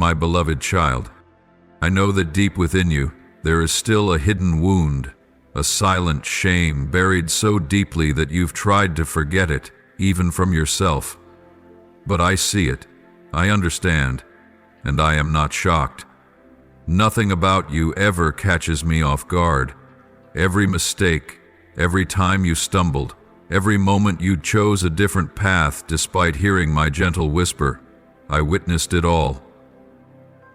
My beloved child, I know that deep within you there is still a hidden wound, a silent shame buried so deeply that you've tried to forget it, even from yourself. But I see it, I understand, and I am not shocked. Nothing about you ever catches me off guard. Every mistake, every time you stumbled, every moment you chose a different path despite hearing my gentle whisper, I witnessed it all.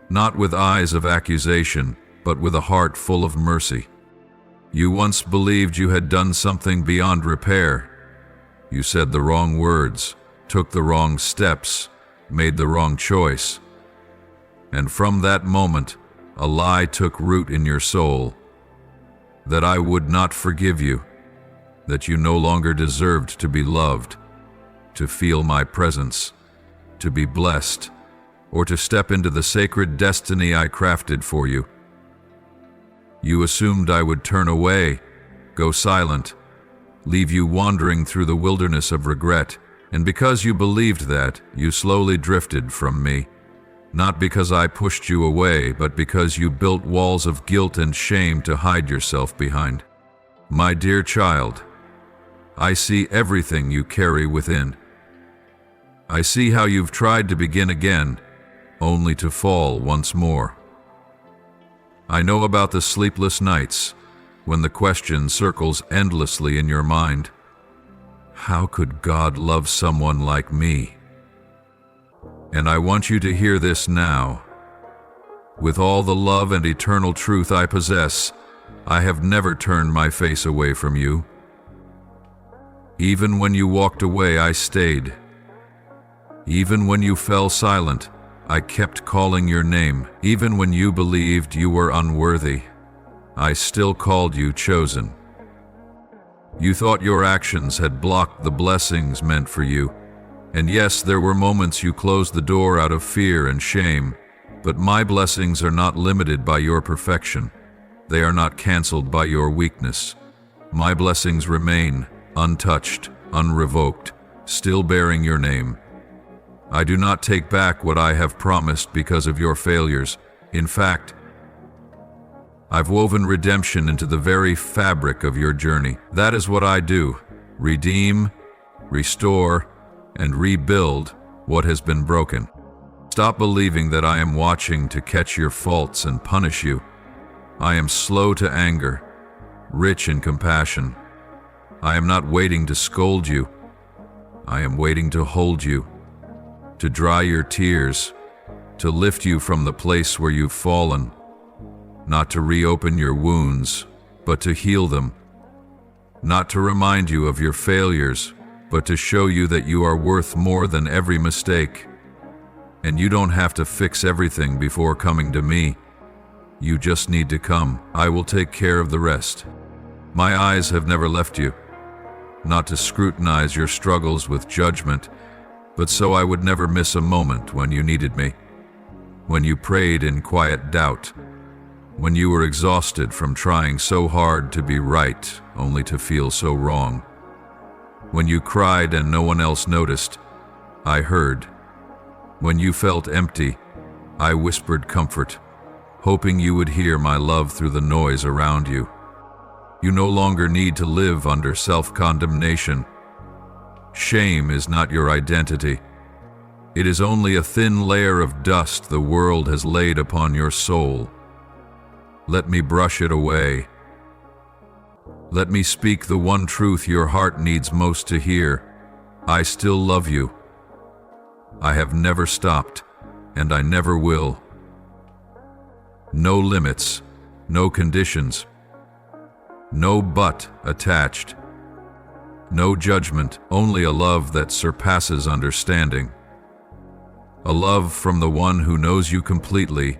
Not with eyes of accusation, but with a heart full of mercy. You once believed you had done something beyond repair. You said the wrong words, took the wrong steps, made the wrong choice. And from that moment, a lie took root in your soul, that I would not forgive you, that you no longer deserved to be loved, to feel my presence, to be blessed, or to step into the sacred destiny I crafted for you. You assumed I would turn away, go silent, leave you wandering through the wilderness of regret, and because you believed that, you slowly drifted from me. Not because I pushed you away, but because you built walls of guilt and shame to hide yourself behind. My dear child, I see everything you carry within. I see how you've tried to begin again, only to fall once more. I know about the sleepless nights, when the question circles endlessly in your mind. How could God love someone like me? And I want you to hear this now. With all the love and eternal truth I possess, I have never turned my face away from you. Even when you walked away, I stayed. Even when you fell silent, I kept calling your name. Even when you believed you were unworthy, I still called you chosen. You thought your actions had blocked the blessings meant for you. And yes, there were moments you closed the door out of fear and shame, but my blessings are not limited by your perfection. They are not canceled by your weakness. My blessings remain untouched, unrevoked, still bearing your name. I do not take back what I have promised because of your failures. In fact, I've woven redemption into the very fabric of your journey. That is what I do: redeem, restore, and rebuild what has been broken. Stop believing that I am watching to catch your faults and punish you. I am slow to anger, rich in compassion. I am not waiting to scold you. I am waiting to hold you, to dry your tears, to lift you from the place where you've fallen, not to reopen your wounds, but to heal them, not to remind you of your failures, but to show you that you are worth more than every mistake. And you don't have to fix everything before coming to me. You just need to come. I will take care of the rest. My eyes have never left you, not to scrutinize your struggles with judgment, but so I would never miss a moment when you needed me, when you prayed in quiet doubt, when you were exhausted from trying so hard to be right only to feel so wrong. When you cried and no one else noticed, I heard. When you felt empty, I whispered comfort, hoping you would hear my love through the noise around you. You no longer need to live under self-condemnation. Shame is not your identity. It is only a thin layer of dust the world has laid upon your soul. Let me brush it away. Let me speak the one truth your heart needs most to hear. I still love you. I have never stopped, and I never will. No limits, no conditions, no but attached. No judgment, only a love that surpasses understanding. A love from the one who knows you completely,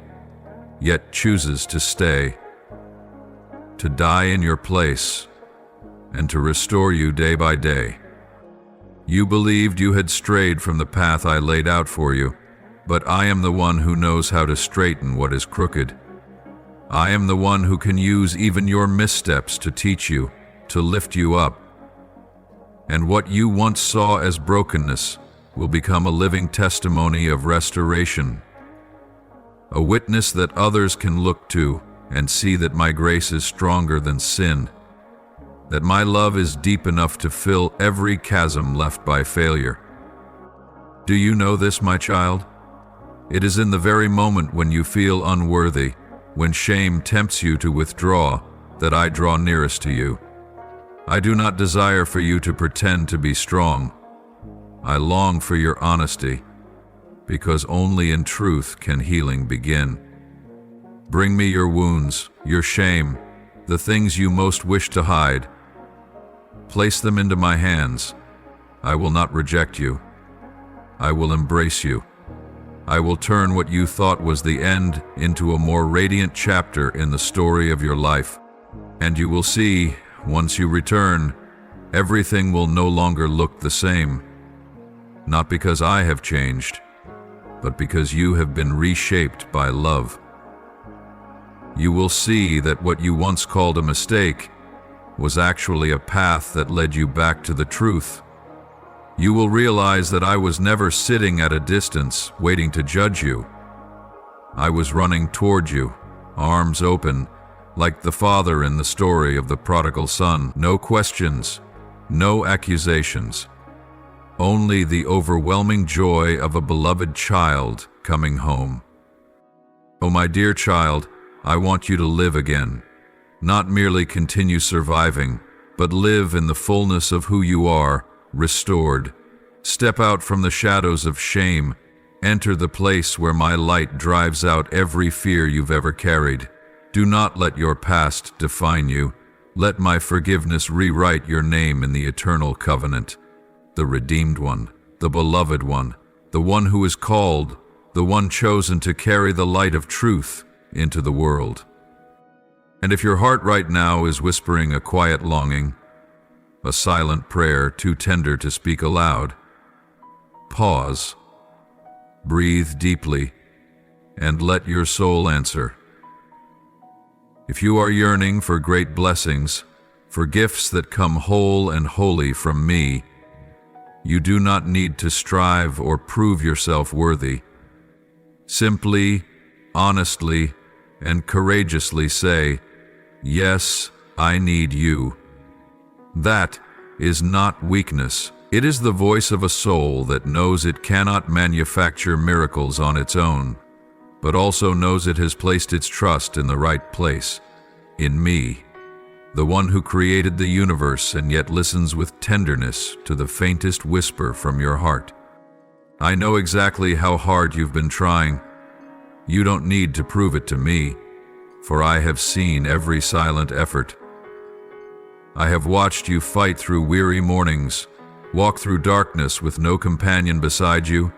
yet chooses to stay, to die in your place, and to restore you day by day. You believed you had strayed from the path I laid out for you, but I am the one who knows how to straighten what is crooked. I am the one who can use even your missteps to teach you, to lift you up. And what you once saw as brokenness will become a living testimony of restoration. a witness that others can look to and see that my grace is stronger than sin, that my love is deep enough to fill every chasm left by failure. Do you know this, my child? It is in the very moment when you feel unworthy, when shame tempts you to withdraw, that I draw nearest to you. I do not desire for you to pretend to be strong. I long for your honesty, because only in truth can healing begin. Bring me your wounds, your shame, the things you most wish to hide. Place them into my hands. I will not reject you. I will embrace you. I will turn what you thought was the end into a more radiant chapter in the story of your life. And you will see, once you return, everything will no longer look the same. Not because I have changed, but because you have been reshaped by love. You will see that what you once called a mistake was actually a path that led you back to the truth. You will realize that I was never sitting at a distance waiting to judge you. I was running toward you, arms open, like the father in the story of the prodigal son. No questions, no accusations, only the overwhelming joy of a beloved child coming home. Oh, my dear child, I want you to live again, not merely continue surviving, but live in the fullness of who you are, restored. Step out from the shadows of shame. Enter the place where my light drives out every fear you've ever carried. Do not let your past define you. Let my forgiveness rewrite your name in the eternal covenant. The redeemed one, the beloved one, the one who is called, the one chosen to carry the light of truth into the world. And if your heart right now is whispering a quiet longing, a silent prayer too tender to speak aloud, pause, breathe deeply, and let your soul answer. If you are yearning for great blessings, for gifts that come whole and holy from me, you do not need to strive or prove yourself worthy. Simply, honestly, and courageously say, "Yes, I need you." That is not weakness. It is the voice of a soul that knows it cannot manufacture miracles on its own, but also knows it has placed its trust in the right place, in me, the one who created the universe and yet listens with tenderness to the faintest whisper from your heart. I know exactly how hard you've been trying. You don't need to prove it to me, for I have seen every silent effort. I have watched you fight through weary mornings, walk through darkness with no companion beside you,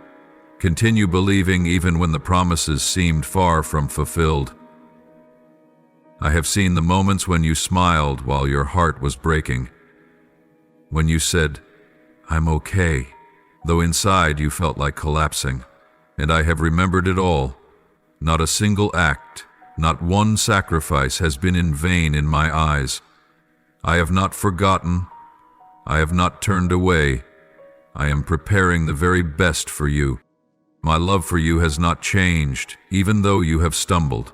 continue believing even when the promises seemed far from fulfilled. I have seen the moments when you smiled while your heart was breaking, when you said, "I'm okay," though inside you felt like collapsing. And I have remembered it all. Not a single act, not one sacrifice has been in vain in my eyes. I have not forgotten. I have not turned away. I am preparing the very best for you. My love for you has not changed, even though you have stumbled.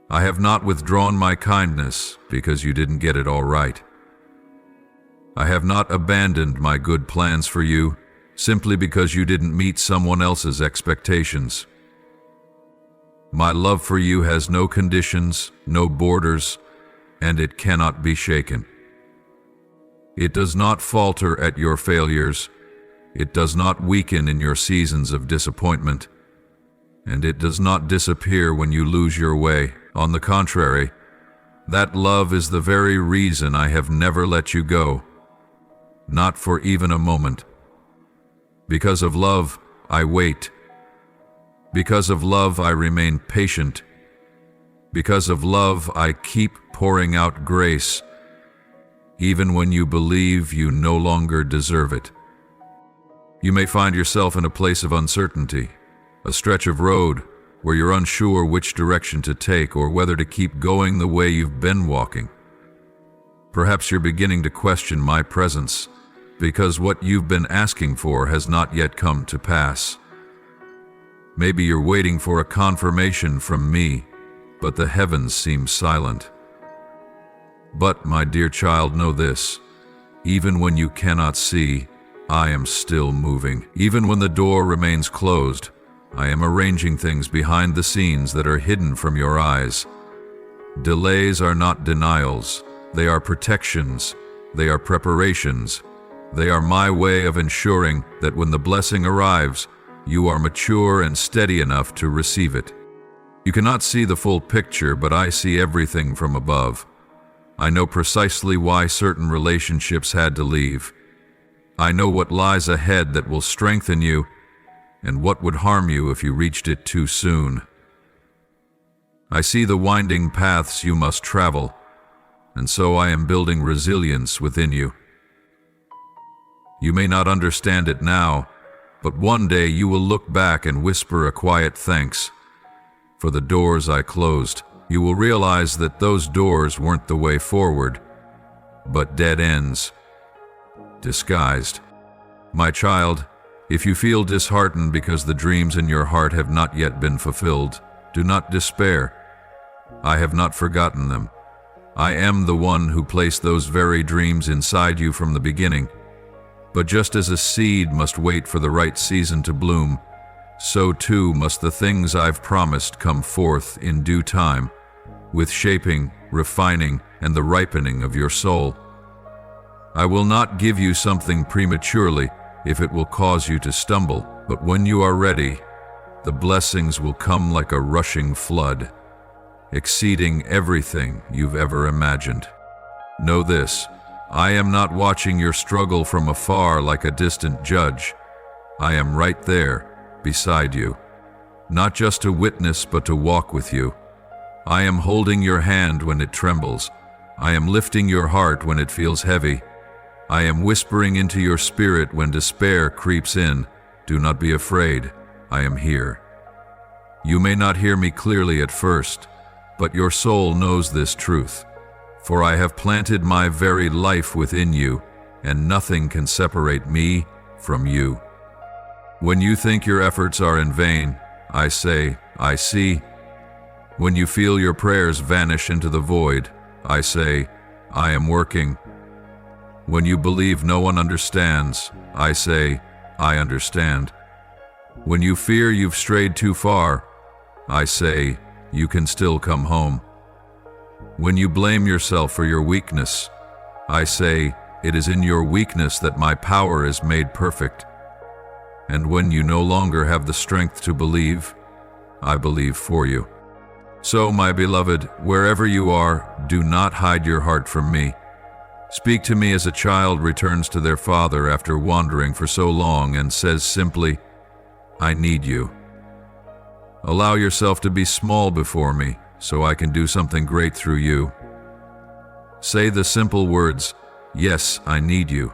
I have not withdrawn my kindness because you didn't get it all right. I have not abandoned my good plans for you simply because you didn't meet someone else's expectations. My love for you has no conditions, no borders, and it cannot be shaken. It does not falter at your failures. It does not weaken in your seasons of disappointment. And it does not disappear when you lose your way. On the contrary, that love is the very reason I have never let you go. Not for even a moment. Because of love, I wait. Because of love, I remain patient. Because of love, I keep pouring out grace, even when you believe you no longer deserve it. You may find yourself in a place of uncertainty, a stretch of road where you're unsure which direction to take or whether to keep going the way you've been walking. Perhaps you're beginning to question my presence because what you've been asking for has not yet come to pass. Maybe you're waiting for a confirmation from me, but the heavens seem silent. But, my dear child, know this: even when you cannot see, I am still moving. Even when the door remains closed, I am arranging things behind the scenes that are hidden from your eyes. Delays are not denials. They are protections. They are preparations. They are my way of ensuring that when the blessing arrives, you are mature and steady enough to receive it. You cannot see the full picture, but I see everything from above. I know precisely why certain relationships had to leave. I know what lies ahead that will strengthen you and what would harm you if you reached it too soon. I see the winding paths you must travel, and so I am building resilience within you. You may not understand it now, but one day you will look back and whisper a quiet thanks for the doors I closed. You will realize that those doors weren't the way forward, but dead ends, disguised. My child, if you feel disheartened because the dreams in your heart have not yet been fulfilled, do not despair. I have not forgotten them. I am the one who placed those very dreams inside you from the beginning. But just as a seed must wait for the right season to bloom, so too must the things I've promised come forth in due time, with shaping, refining, and the ripening of your soul. I will not give you something prematurely if it will cause you to stumble, but when you are ready, the blessings will come like a rushing flood, exceeding everything you've ever imagined. Know this: I am not watching your struggle from afar like a distant judge. I am right there, beside you, not just to witness but to walk with you. I am holding your hand when it trembles. I am lifting your heart when it feels heavy. I am whispering into your spirit when despair creeps in. Do not be afraid. I am here. You may not hear me clearly at first, but your soul knows this truth. For I have planted my very life within you, and nothing can separate me from you. When you think your efforts are in vain, I say, I see. When you feel your prayers vanish into the void, I say, I am working. When you believe no one understands, I say, I understand. When you fear you've strayed too far, I say, you can still come home. When you blame yourself for your weakness, I say, it is in your weakness that my power is made perfect. And when you no longer have the strength to believe, I believe for you. So, my beloved, wherever you are, do not hide your heart from me. Speak to me as a child returns to their father after wandering for so long and says simply, I need you. Allow yourself to be small before me, so I can do something great through you. Say the simple words, yes, I need you,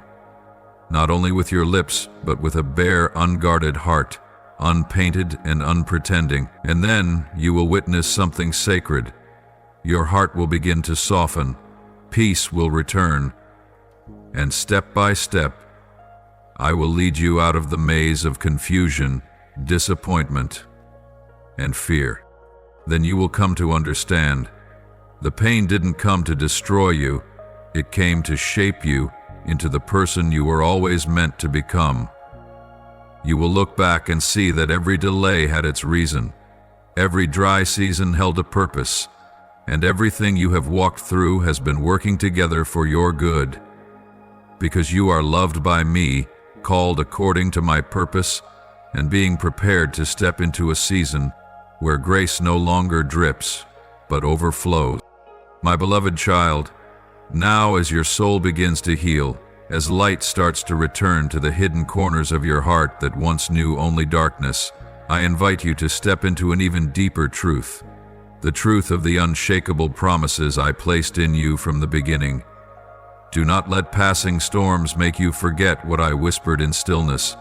not only with your lips, but with a bare, unguarded heart, unpainted and unpretending, and then you will witness something sacred. Your heart will begin to soften, peace will return, and step by step, I will lead you out of the maze of confusion, disappointment, and fear. Then you will come to understand. The pain didn't come to destroy you, it came to shape you into the person you were always meant to become. You will look back and see that every delay had its reason. Every dry season held a purpose, and everything you have walked through has been working together for your good. Because you are loved by me, called according to my purpose, and being prepared to step into a season where grace no longer drips, but overflows. My beloved child, now as your soul begins to heal, as light starts to return to the hidden corners of your heart that once knew only darkness, I invite you to step into an even deeper truth, the truth of the unshakable promises I placed in you from the beginning. Do not let passing storms make you forget what I whispered in stillness.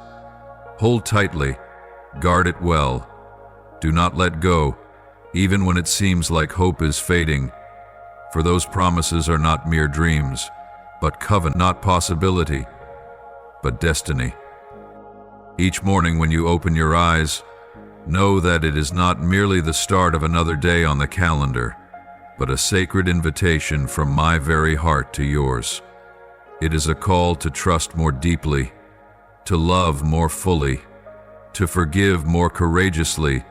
Hold tightly, guard it well. Do not let go, even when it seems like hope is fading, for those promises are not mere dreams, but covenant, not possibility, but destiny. Each morning when you open your eyes, Know that it is not merely the start of another day on the calendar, but a sacred invitation from my very heart to yours. It is a call to trust more deeply, to love more fully, to forgive more courageously,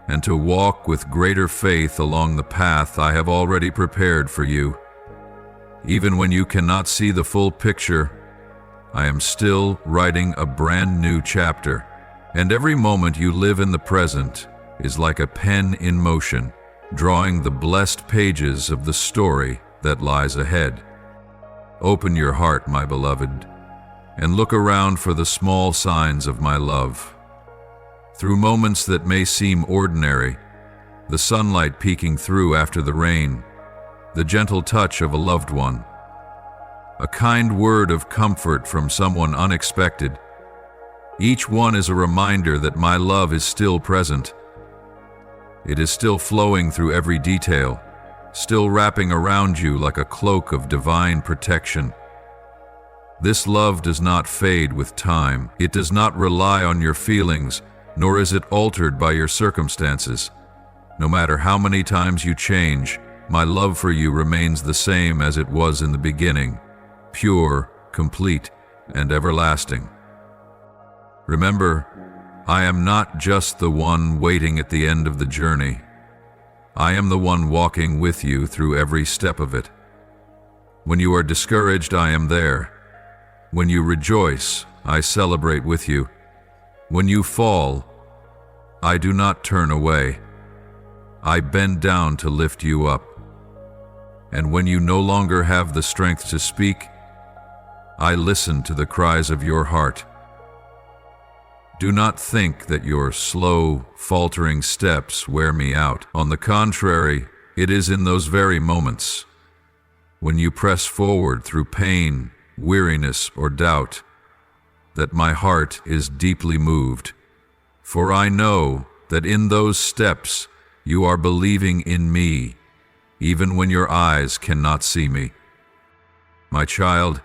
and to walk with greater faith along the path I have already prepared for you. Even when you cannot see the full picture, I am still writing a brand new chapter, and every moment you live in the present is like a pen in motion, drawing the blessed pages of the story that lies ahead. Open your heart, my beloved, and look around for the small signs of my love. Through moments that may seem ordinary, the sunlight peeking through after the rain, the gentle touch of a loved one, a kind word of comfort from someone unexpected, each one is a reminder that my love is still present. It is still flowing through every detail, still wrapping around you like a cloak of divine protection. This love does not fade with time. It does not rely on your feelings, nor is it altered by your circumstances. No matter how many times you change, my love for you remains the same as it was in the beginning, pure, complete, and everlasting. Remember, I am not just the one waiting at the end of the journey. I am the one walking with you through every step of it. When you are discouraged, I am there. When you rejoice, I celebrate with you. When you fall, I do not turn away. I bend down to lift you up. And when you no longer have the strength to speak, I listen to the cries of your heart. Do not think that your slow, faltering steps wear me out. On the contrary, it is in those very moments, when you press forward through pain, weariness, or doubt, that my heart is deeply moved. For I know that in those steps you are believing in me, even when your eyes cannot see me. My child,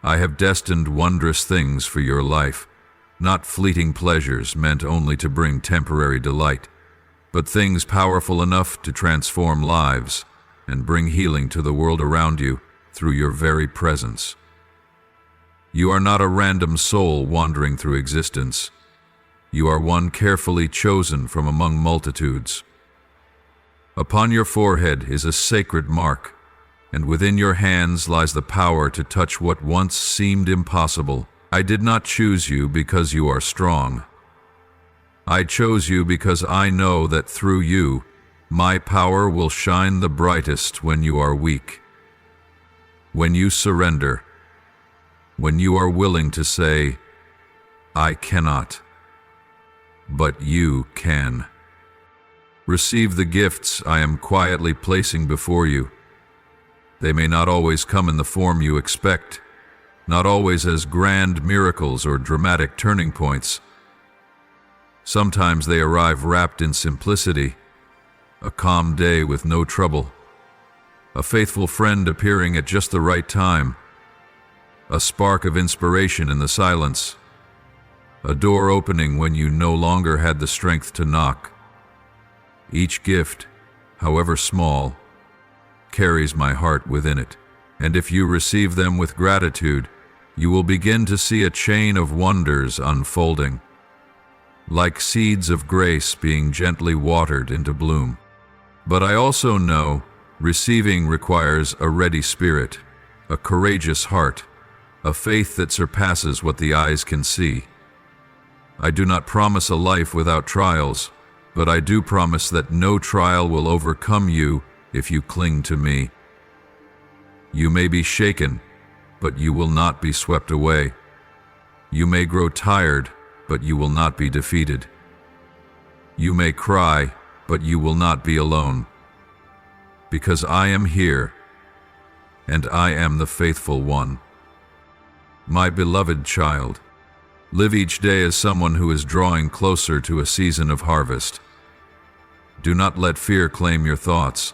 I have destined wondrous things for your life. Not fleeting pleasures meant only to bring temporary delight, but things powerful enough to transform lives and bring healing to the world around you through your very presence. You are not a random soul wandering through existence. You are one carefully chosen from among multitudes. Upon your forehead is a sacred mark, and within your hands lies the power to touch what once seemed impossible. I did not choose you because you are strong. I chose you because I know that through you, my power will shine the brightest when you are weak. When you surrender, when you are willing to say, I cannot, but you can. Receive the gifts I am quietly placing before you. They may not always come in the form you expect, not always as grand miracles or dramatic turning points. Sometimes they arrive wrapped in simplicity, a calm day with no trouble, a faithful friend appearing at just the right time, a spark of inspiration in the silence, a door opening when you no longer had the strength to knock. Each gift, however small, carries my heart within it, and if you receive them with gratitude, you will begin to see a chain of wonders unfolding, like seeds of grace being gently watered into bloom. But I also know receiving requires a ready spirit, a courageous heart, a faith that surpasses what the eyes can see. I do not promise a life without trials, but I do promise that no trial will overcome you if you cling to me. You may be shaken, but you will not be swept away. You may grow tired, but you will not be defeated. You may cry, but you will not be alone. Because I am here, and I am the faithful one. My beloved child, live each day as someone who is drawing closer to a season of harvest. Do not let fear claim your thoughts.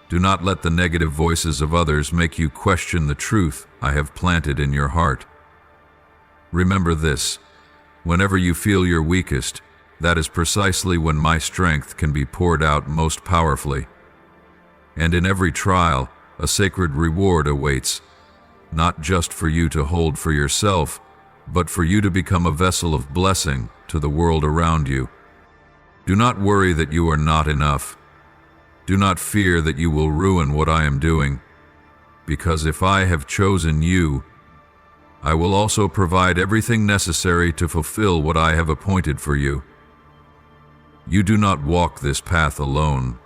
Do not let the negative voices of others make you question the truth I have planted in your heart. Remember this: whenever you feel your weakest, that is precisely when my strength can be poured out most powerfully. And in every trial, a sacred reward awaits, not just for you to hold for yourself, but for you to become a vessel of blessing to the world around you. Do not worry that you are not enough. Do not fear that you will ruin what I am doing, because if I have chosen you, I will also provide everything necessary to fulfill what I have appointed for you. You do not walk this path alone,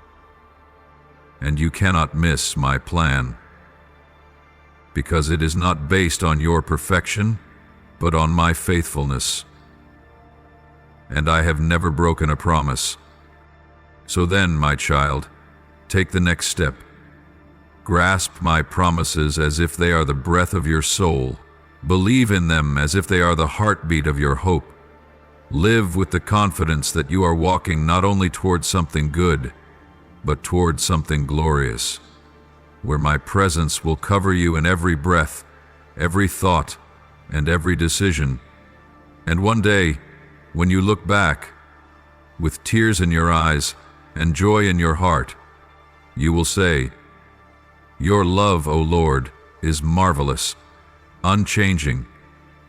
and you cannot miss my plan, because it is not based on your perfection, but on my faithfulness. And I have never broken a promise. So then, my child, take the next step. Grasp my promises as if they are the breath of your soul. Believe in them as if they are the heartbeat of your hope. Live with the confidence that you are walking not only towards something good, but towards something glorious, where my presence will cover you in every breath, every thought, and every decision. And one day, when you look back, with tears in your eyes and joy in your heart, you will say, "Your love, O Lord, is marvelous, unchanging,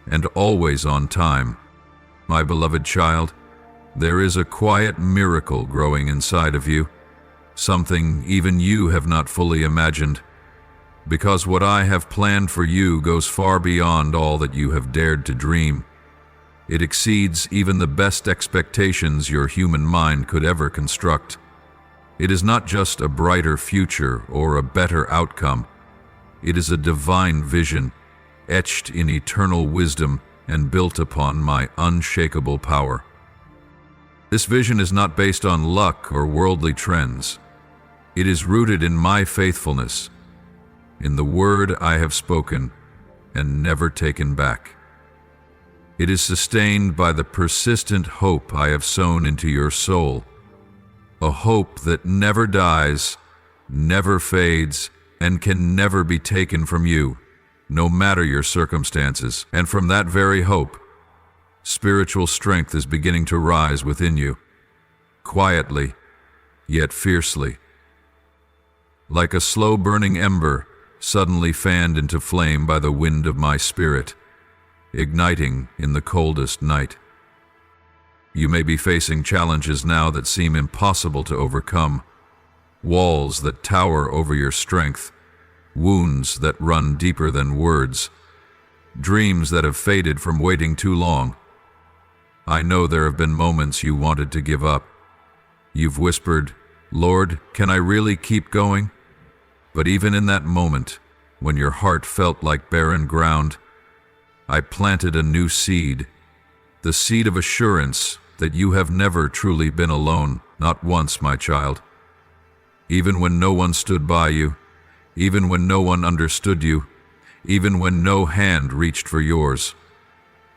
and always on time." My beloved child, there is a quiet miracle growing inside of you, something even you have not fully imagined, because what I have planned for you goes far beyond all that you have dared to dream. It exceeds even the best expectations your human mind could ever construct. It is not just a brighter future or a better outcome. It is a divine vision, etched in eternal wisdom and built upon my unshakable power. This vision is not based on luck or worldly trends. It is rooted in my faithfulness, in the word I have spoken and never taken back. It is sustained by the persistent hope I have sown into your soul, a hope that never dies, never fades, and can never be taken from you, no matter your circumstances. And from that very hope, spiritual strength is beginning to rise within you, quietly, yet fiercely. Like a slow-burning ember suddenly fanned into flame by the wind of my spirit, igniting in the coldest night. You may be facing challenges now that seem impossible to overcome, walls that tower over your strength, wounds that run deeper than words, dreams that have faded from waiting too long. I know there have been moments you wanted to give up. You've whispered, "Lord, can I really keep going?" But even in that moment, when your heart felt like barren ground, I planted a new seed, the seed of assurance that you have never truly been alone, not once, my child. Even when no one stood by you, even when no one understood you, even when no hand reached for yours,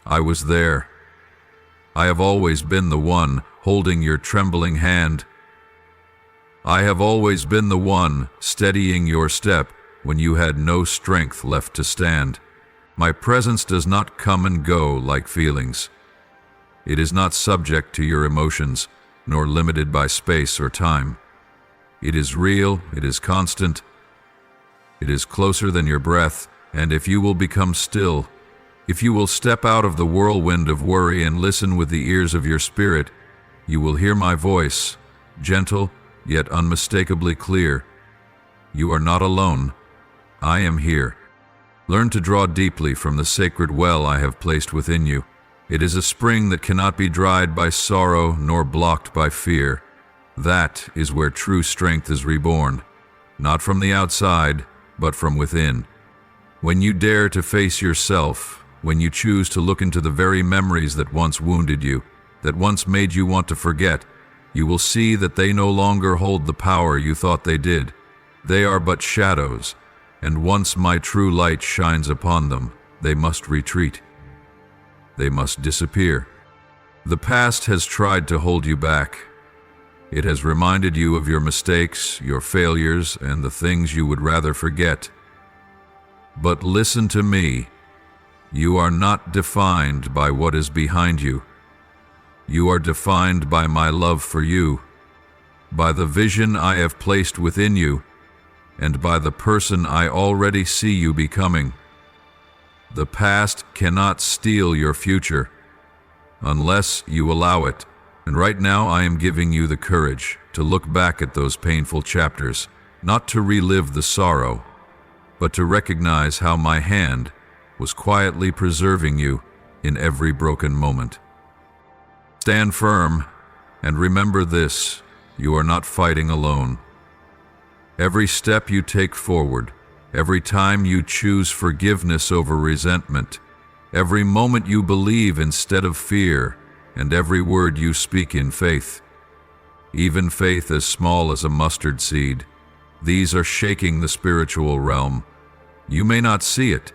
I was there. I have always been the one holding your trembling hand. I have always been the one steadying your step when you had no strength left to stand. My presence does not come and go like feelings. It is not subject to your emotions, nor limited by space or time. It is real, it is constant, it is closer than your breath, and if you will become still, if you will step out of the whirlwind of worry and listen with the ears of your spirit, you will hear my voice, gentle yet unmistakably clear. You are not alone. I am here. Learn to draw deeply from the sacred well I have placed within you. It is a spring that cannot be dried by sorrow nor blocked by fear. That is where true strength is reborn, not from the outside, but from within. When you dare to face yourself, when you choose to look into the very memories that once wounded you, that once made you want to forget, you will see that they no longer hold the power you thought they did. They are but shadows, and once my true light shines upon them, they must retreat. They must disappear. The past has tried to hold you back. It has reminded you of your mistakes, your failures, and the things you would rather forget. But listen to me. You are not defined by what is behind you. You are defined by my love for you, by the vision I have placed within you, and by the person I already see you becoming. The past cannot steal your future, unless you allow it. And right now I am giving you the courage to look back at those painful chapters, not to relive the sorrow, but to recognize how my hand was quietly preserving you in every broken moment. Stand firm and remember this: you are not fighting alone. Every step you take forward, every time you choose forgiveness over resentment, every moment you believe instead of fear, and every word you speak in faith, even faith as small as a mustard seed, these are shaking the spiritual realm. You may not see it,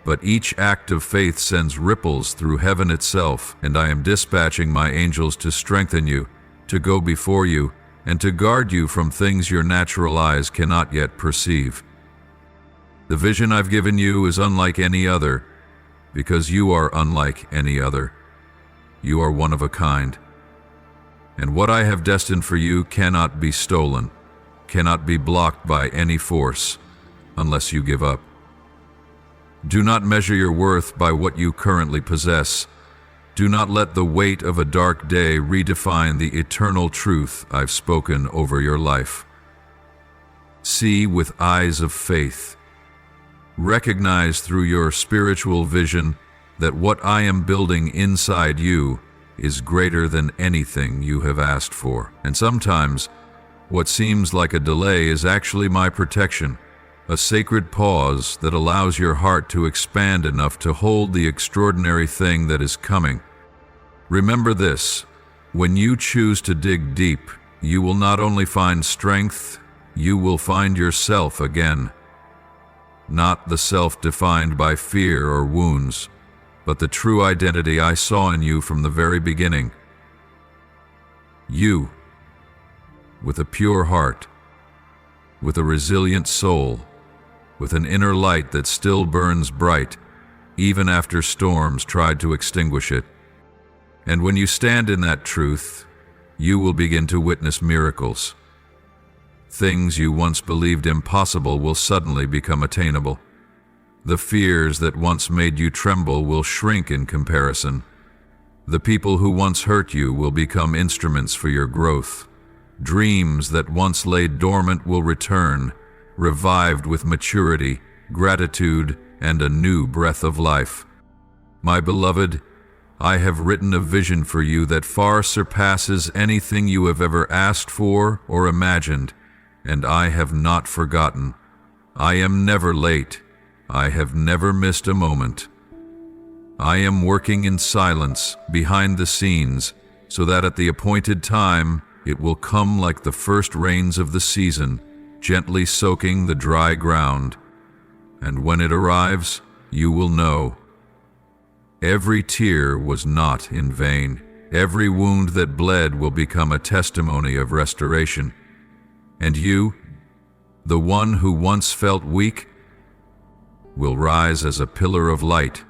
but each act of faith sends ripples through heaven itself, and I am dispatching my angels to strengthen you, to go before you, and to guard you from things your natural eyes cannot yet perceive. The vision I've given you is unlike any other, because you are unlike any other. You are one of a kind. And what I have destined for you cannot be stolen, cannot be blocked by any force, unless you give up. Do not measure your worth by what you currently possess. Do not let the weight of a dark day redefine the eternal truth I've spoken over your life. See with eyes of faith. Recognize through your spiritual vision that what I am building inside you is greater than anything you have asked for. And sometimes, what seems like a delay is actually my protection, a sacred pause that allows your heart to expand enough to hold the extraordinary thing that is coming. Remember this: when you choose to dig deep, you will not only find strength, you will find yourself again. Not the self defined by fear or wounds, but the true identity I saw in you from the very beginning. You, with a pure heart, with a resilient soul, with an inner light that still burns bright, even after storms tried to extinguish it. And when you stand in that truth, you will begin to witness miracles. Things you once believed impossible will suddenly become attainable. The fears that once made you tremble will shrink in comparison. The people who once hurt you will become instruments for your growth. Dreams that once lay dormant will return, revived with maturity, gratitude, and a new breath of life. My beloved, I have written a vision for you that far surpasses anything you have ever asked for or imagined, and I have not forgotten. I am never late. I have never missed a moment. I am working in silence, behind the scenes, so that at the appointed time it will come like the first rains of the season, gently soaking the dry ground. And when it arrives, you will know. Every tear was not in vain. Every wound that bled will become a testimony of restoration. And you, the one who once felt weak, will rise as a pillar of light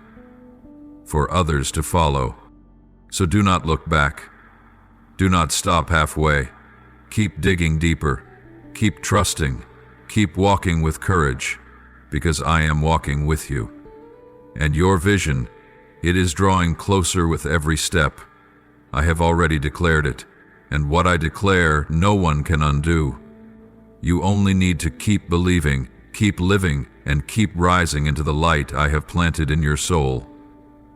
for others to follow. So do not look back. Do not stop halfway. Keep digging deeper. Keep trusting. Keep walking with courage, because I am walking with you. And your vision, it is drawing closer with every step. I have already declared it, and what I declare, no one can undo. You only need to keep believing, keep living, and keep rising into the light I have planted in your soul.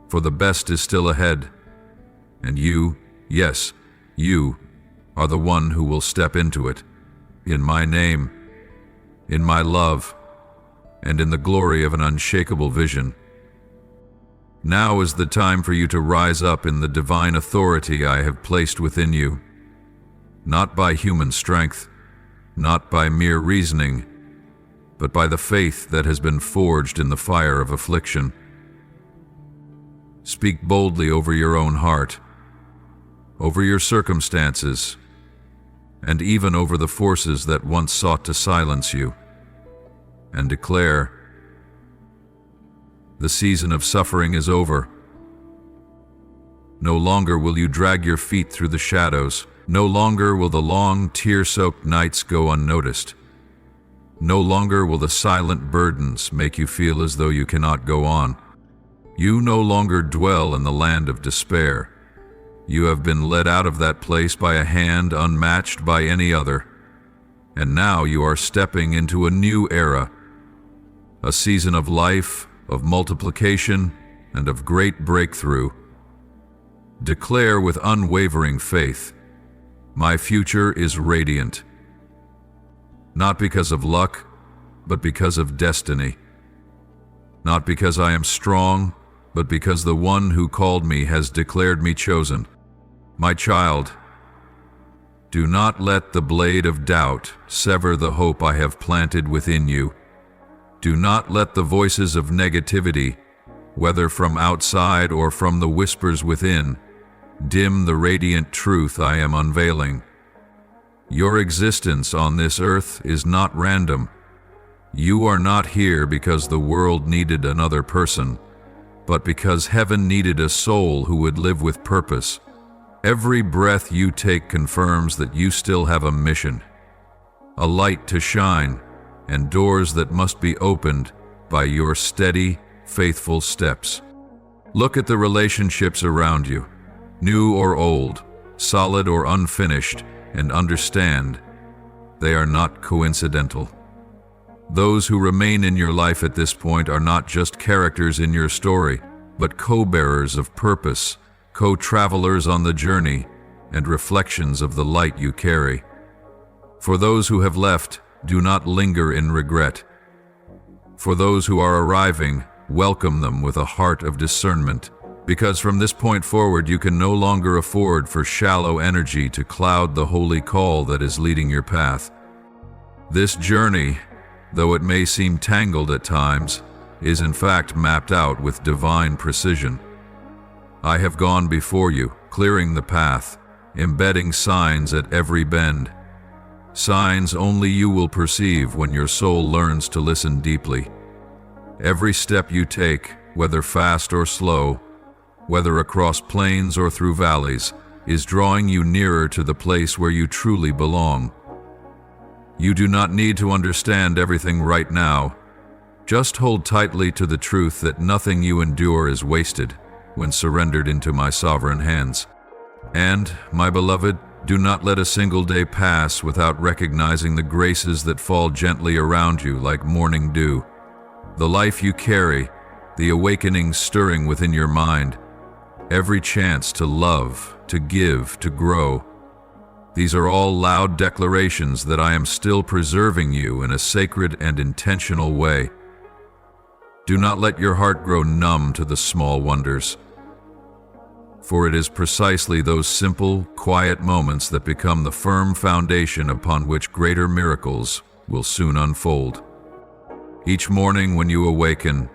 For the best is still ahead. And you, yes, you, are the one who will step into it. In my name, in my love, and in the glory of an unshakable vision. Now is the time for you to rise up in the divine authority I have placed within you. Not by human strength, not by mere reasoning, but by the faith that has been forged in the fire of affliction. Speak boldly over your own heart, over your circumstances, and even over the forces that once sought to silence you, and declare, the season of suffering is over. No longer will you drag your feet through the shadows. No longer will the long, tear-soaked nights go unnoticed. No longer will the silent burdens make you feel as though you cannot go on. You no longer dwell in the land of despair. You have been led out of that place by a hand unmatched by any other. And now you are stepping into a new era, a season of life, of multiplication, and of great breakthrough. Declare with unwavering faith, my future is radiant. Not because of luck, but because of destiny. Not because I am strong, but because the one who called me has declared me chosen. My child, do not let the blade of doubt sever the hope I have planted within you. Do not let the voices of negativity, whether from outside or from the whispers within, dim the radiant truth I am unveiling. Your existence on this earth is not random. You are not here because the world needed another person, but because heaven needed a soul who would live with purpose. Every breath you take confirms that you still have a mission, a light to shine, and doors that must be opened by your steady, faithful steps. Look at the relationships around you, new or old, solid or unfinished, and understand they are not coincidental. Those who remain in your life at this point are not just characters in your story, but co-bearers of purpose, co-travelers on the journey, and reflections of the light you carry. For those who have left, do not linger in regret. For those who are arriving, welcome them with a heart of discernment, because from this point forward you can no longer afford for shallow energy to cloud the holy call that is leading your path. This journey, though it may seem tangled at times, is in fact mapped out with divine precision. I have gone before you, clearing the path, embedding signs at every bend. Signs only you will perceive when your soul learns to listen deeply. Every step you take, whether fast or slow, whether across plains or through valleys, is drawing you nearer to the place where you truly belong. You do not need to understand everything right now. Just hold tightly to the truth that nothing you endure is wasted when surrendered into my sovereign hands. And, my beloved, do not let a single day pass without recognizing the graces that fall gently around you like morning dew. The life you carry, the awakening stirring within your mind, every chance to love, to give, to grow. These are all loud declarations that I am still preserving you in a sacred and intentional way. Do not let your heart grow numb to the small wonders, for it is precisely those simple, quiet moments that become the firm foundation upon which greater miracles will soon unfold. Each morning when you awaken,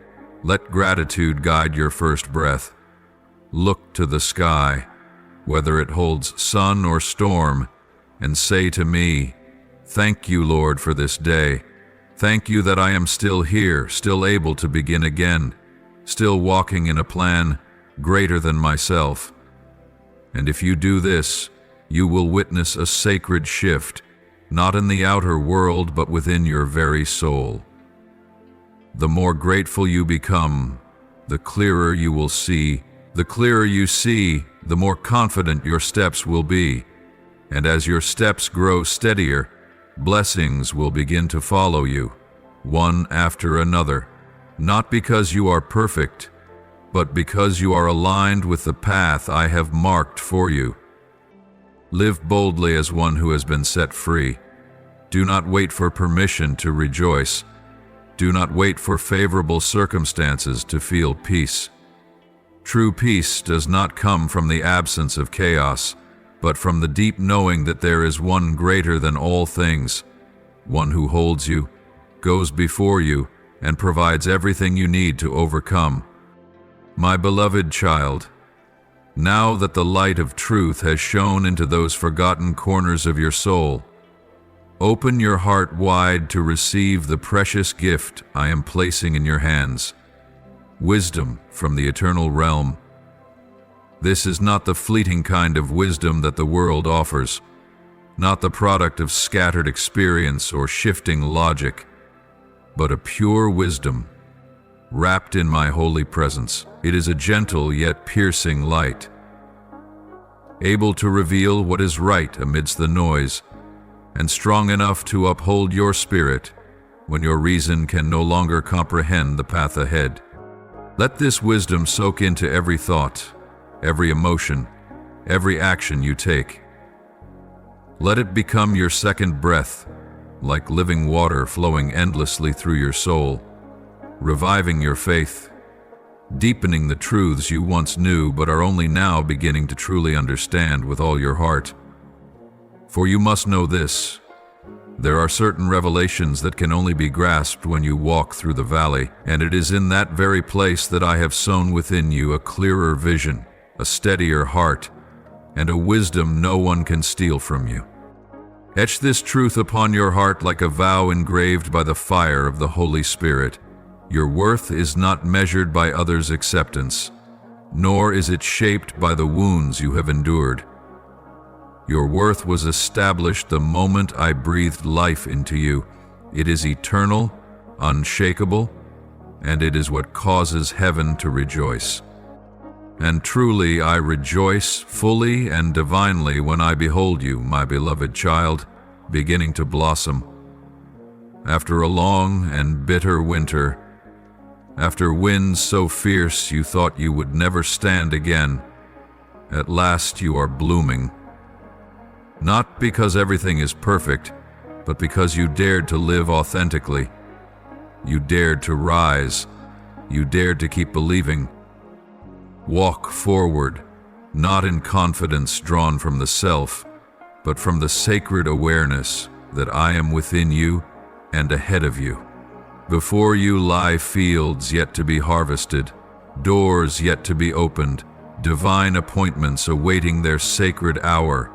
let gratitude guide your first breath. Look to the sky, whether it holds sun or storm, and say to me, "Thank you, Lord, for this day. Thank you that I am still here, still able to begin again, still walking in a plan greater than myself." And if you do this, you will witness a sacred shift, not in the outer world, but within your very soul. The more grateful you become, the clearer you will see. The clearer you see, the more confident your steps will be. And as your steps grow steadier, blessings will begin to follow you, one after another, not because you are perfect, but because you are aligned with the path I have marked for you. Live boldly as one who has been set free. Do not wait for permission to rejoice. Do not wait for favorable circumstances to feel peace. True peace does not come from the absence of chaos, but from the deep knowing that there is one greater than all things, one who holds you, goes before you, and provides everything you need to overcome. My beloved child, now that the light of truth has shone into those forgotten corners of your soul, open your heart wide to receive the precious gift I am placing in your hands, wisdom from the eternal realm. This is not the fleeting kind of wisdom that the world offers, not the product of scattered experience or shifting logic, but a pure wisdom, wrapped in my holy presence. It is a gentle yet piercing light, able to reveal what is right amidst the noise, and strong enough to uphold your spirit when your reason can no longer comprehend the path ahead. Let this wisdom soak into every thought, every emotion, every action you take. Let it become your second breath, like living water flowing endlessly through your soul, reviving your faith, deepening the truths you once knew but are only now beginning to truly understand with all your heart. For you must know this: there are certain revelations that can only be grasped when you walk through the valley, and it is in that very place that I have sown within you a clearer vision, a steadier heart, and a wisdom no one can steal from you. Etch this truth upon your heart like a vow engraved by the fire of the Holy Spirit. Your worth is not measured by others' acceptance, nor is it shaped by the wounds you have endured. Your worth was established the moment I breathed life into you. It is eternal, unshakable, and it is what causes heaven to rejoice. And truly I rejoice fully and divinely when I behold you, my beloved child, beginning to blossom. After a long and bitter winter, after winds so fierce you thought you would never stand again, at last you are blooming. Not because everything is perfect, but because you dared to live authentically. You dared to rise. You dared to keep believing. Walk forward, not in confidence drawn from the self, but from the sacred awareness that I am within you and ahead of you. Before you lie fields yet to be harvested, doors yet to be opened, divine appointments awaiting their sacred hour.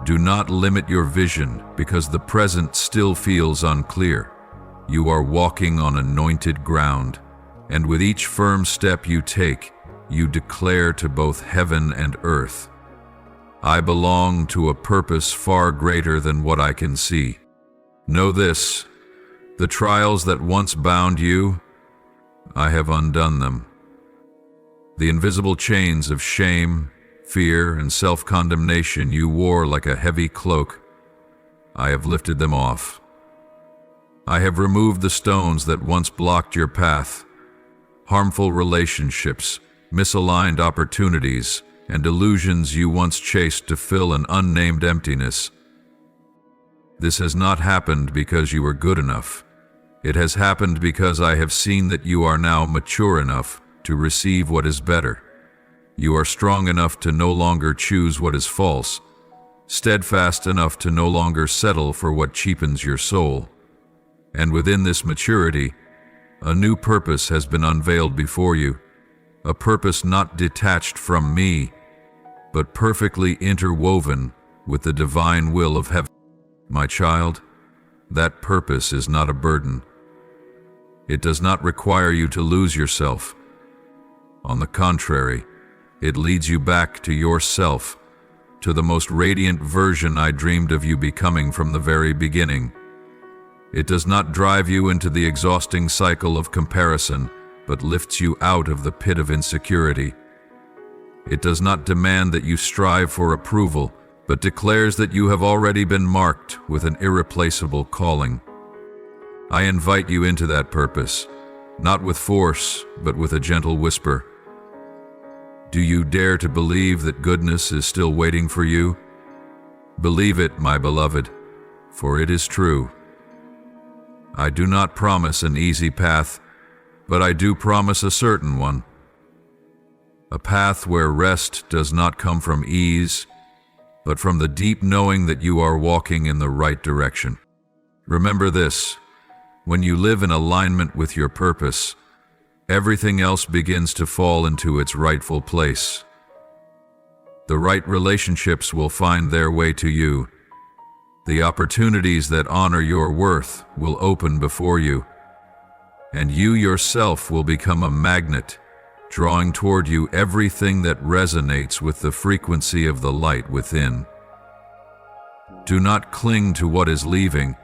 Do not limit your vision because the present still feels unclear. You are walking on anointed ground, and with each firm step you take, you declare to both heaven and earth, I belong to a purpose far greater than what I can see. Know this: the trials that once bound you, I have undone them. The invisible chains of shame, fear, and self-condemnation you wore like a heavy cloak, I have lifted them off. I have removed the stones that once blocked your path, harmful relationships, misaligned opportunities, and illusions you once chased to fill an unnamed emptiness. This has not happened because you were good enough. It has happened because I have seen that you are now mature enough to receive what is better. You are strong enough to no longer choose what is false, steadfast enough to no longer settle for what cheapens your soul. And within this maturity, a new purpose has been unveiled before you, a purpose not detached from me, but perfectly interwoven with the divine will of heaven. My child, that purpose is not a burden. It does not require you to lose yourself. On the contrary, it leads you back to yourself, to the most radiant version I dreamed of you becoming from the very beginning. It does not drive you into the exhausting cycle of comparison, but lifts you out of the pit of insecurity. It does not demand that you strive for approval, but declares that you have already been marked with an irreplaceable calling. I invite you into that purpose, not with force, but with a gentle whisper. Do you dare to believe that goodness is still waiting for you? Believe it, my beloved, for it is true. I do not promise an easy path, but I do promise a certain one. A path where rest does not come from ease, but from the deep knowing that you are walking in the right direction. Remember this: when you live in alignment with your purpose, everything else begins to fall into its rightful place. The right relationships will find their way to you. The opportunities that honor your worth will open before you, and you yourself will become a magnet, drawing toward you everything that resonates with the frequency of the light within. Do not cling to what is leaving.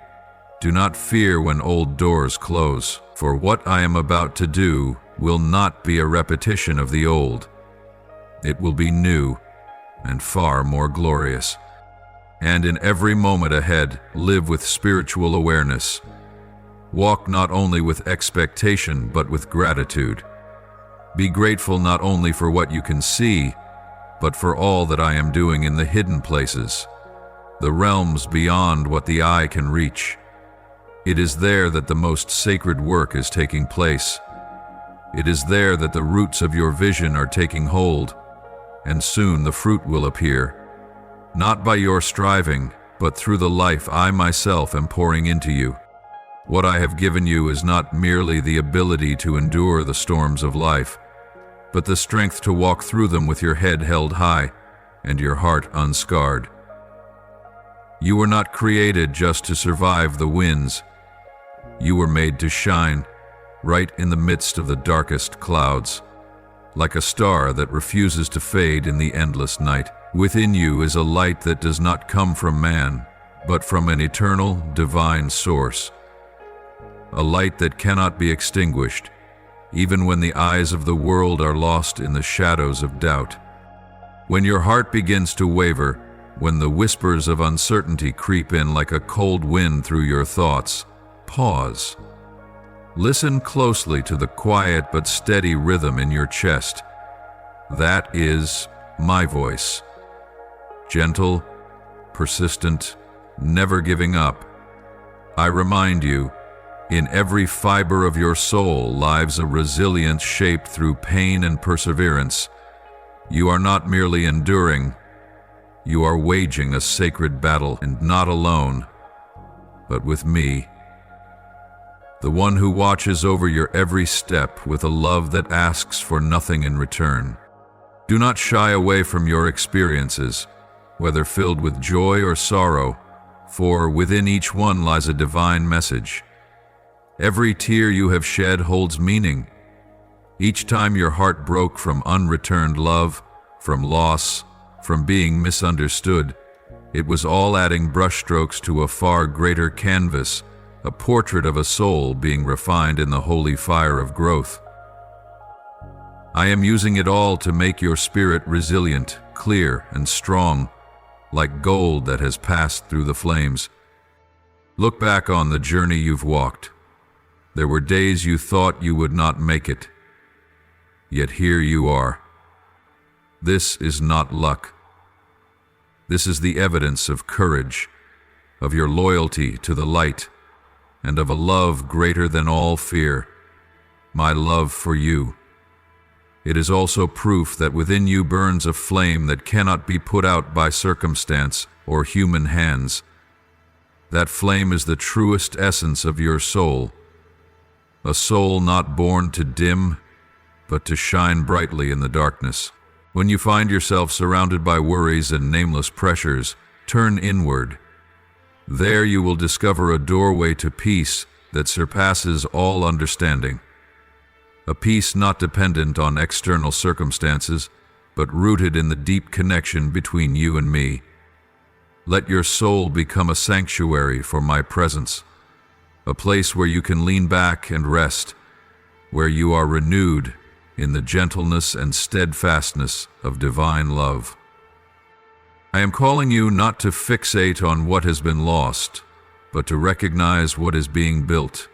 Do not fear when old doors close, for what I am about to do will not be a repetition of the old. It will be new and far more glorious. And in every moment ahead, live with spiritual awareness. Walk not only with expectation, but with gratitude. Be grateful not only for what you can see, but for all that I am doing in the hidden places, the realms beyond what the eye can reach. It is there that the most sacred work is taking place. It is there that the roots of your vision are taking hold, and soon the fruit will appear, not by your striving, but through the life I myself am pouring into you. What I have given you is not merely the ability to endure the storms of life, but the strength to walk through them with your head held high and your heart unscarred. You were not created just to survive the winds. You were made to shine, right in the midst of the darkest clouds, like a star that refuses to fade in the endless night. Within you is a light that does not come from man, but from an eternal, divine source. A light that cannot be extinguished, even when the eyes of the world are lost in the shadows of doubt. When your heart begins to waver, when the whispers of uncertainty creep in like a cold wind through your thoughts, pause. Listen closely to the quiet but steady rhythm in your chest. That is my voice. Gentle, persistent, never giving up. I remind you, in every fiber of your soul lies a resilience shaped through pain and perseverance. You are not merely enduring, you are waging a sacred battle, and not alone, but with me, the one who watches over your every step with a love that asks for nothing in return. Do not shy away from your experiences, whether filled with joy or sorrow, for within each one lies a divine message. Every tear you have shed holds meaning. Each time your heart broke from unreturned love, from loss, from being misunderstood, it was all adding brushstrokes to a far greater canvas, a portrait of a soul being refined in the holy fire of growth. I am using it all to make your spirit resilient, clear, and strong, like gold that has passed through the flames. Look back on the journey you've walked. There were days you thought you would not make it, yet here you are. This is not luck. This is the evidence of courage, of your loyalty to the light, and of a love greater than all fear, my love for you. It is also proof that within you burns a flame that cannot be put out by circumstance or human hands. That flame is the truest essence of your soul, a soul not born to dim, but to shine brightly in the darkness. When you find yourself surrounded by worries and nameless pressures, turn inward. There you will discover a doorway to peace that surpasses all understanding. A peace not dependent on external circumstances, but rooted in the deep connection between you and me. Let your soul become a sanctuary for my presence, a place where you can lean back and rest, where you are renewed in the gentleness and steadfastness of divine love. I am calling you not to fixate on what has been lost, but to recognize what is being built.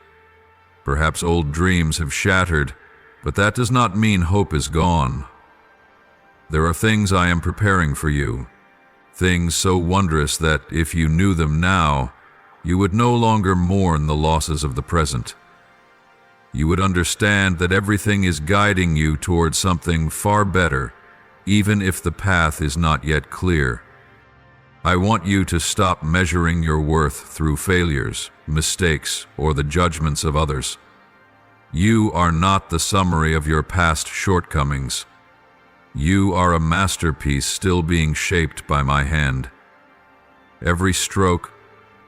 Perhaps old dreams have shattered, but that does not mean hope is gone. There are things I am preparing for you, things so wondrous that if you knew them now, you would no longer mourn the losses of the present. You would understand that everything is guiding you towards something far better, even if the path is not yet clear. I want you to stop measuring your worth through failures, mistakes, or the judgments of others. You are not the summary of your past shortcomings. You are a masterpiece still being shaped by my hand. Every stroke,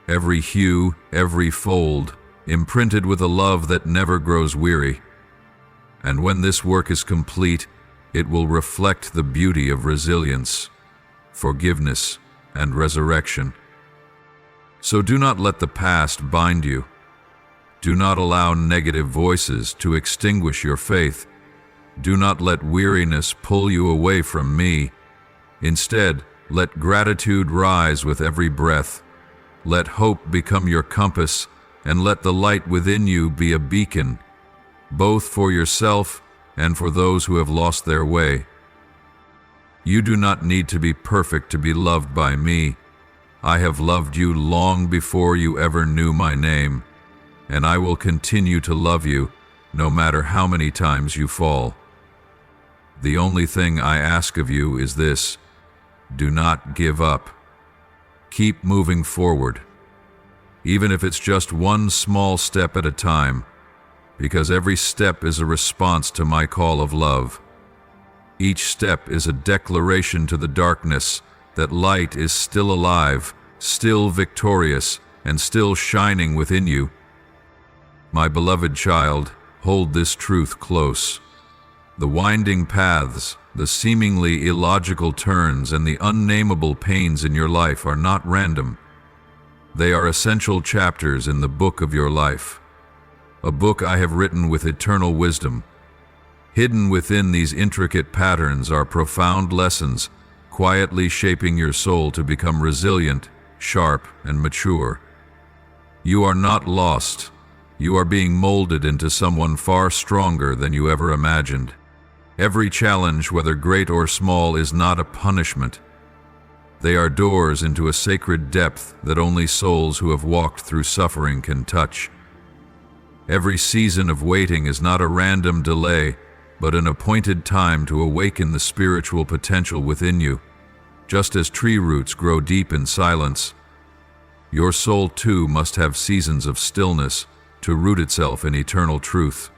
every hue, every fold, imprinted with a love that never grows weary. And when this work is complete, it will reflect the beauty of resilience, forgiveness, and resurrection. So do not let the past bind you. Do not allow negative voices to extinguish your faith. Do not let weariness pull you away from me. Instead, let gratitude rise with every breath. Let hope become your compass, and let the light within you be a beacon, both for yourself and for those who have lost their way. You do not need to be perfect to be loved by me. I have loved you long before you ever knew my name, and I will continue to love you no matter how many times you fall. The only thing I ask of you is this: do not give up. Keep moving forward, even if it's just one small step at a time, because every step is a response to my call of love. Each step is a declaration to the darkness that light is still alive, still victorious, and still shining within you. My beloved child, hold this truth close. The winding paths, the seemingly illogical turns, and the unnameable pains in your life are not random. They are essential chapters in the book of your life, a book I have written with eternal wisdom. Hidden within these intricate patterns are profound lessons, quietly shaping your soul to become resilient, sharp, and mature. You are not lost. You are being molded into someone far stronger than you ever imagined. Every challenge, whether great or small, is not a punishment. They are doors into a sacred depth that only souls who have walked through suffering can touch. Every season of waiting is not a random delay, but an appointed time to awaken the spiritual potential within you. Just as tree roots grow deep in silence, your soul too must have seasons of stillness to root itself in eternal truth,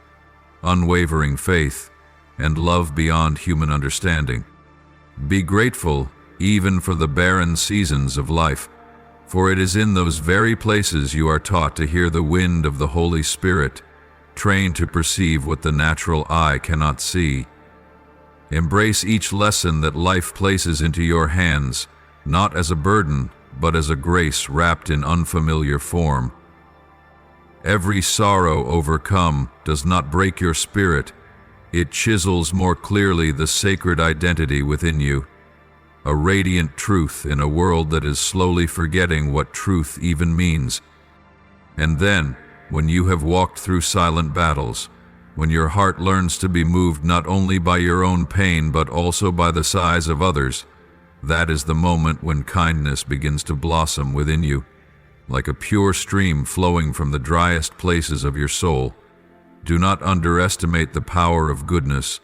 unwavering faith, and love beyond human understanding. Be grateful even for the barren seasons of life, for it is in those very places you are taught to hear the wind of the Holy Spirit, trained to perceive what the natural eye cannot see. Embrace each lesson that life places into your hands, not as a burden, but as a grace wrapped in unfamiliar form. Every sorrow overcome does not break your spirit. It chisels more clearly the sacred identity within you, a radiant truth in a world that is slowly forgetting what truth even means. And then, when you have walked through silent battles, when your heart learns to be moved not only by your own pain but also by the sighs of others, that is the moment when kindness begins to blossom within you, like a pure stream flowing from the driest places of your soul. Do not underestimate the power of goodness.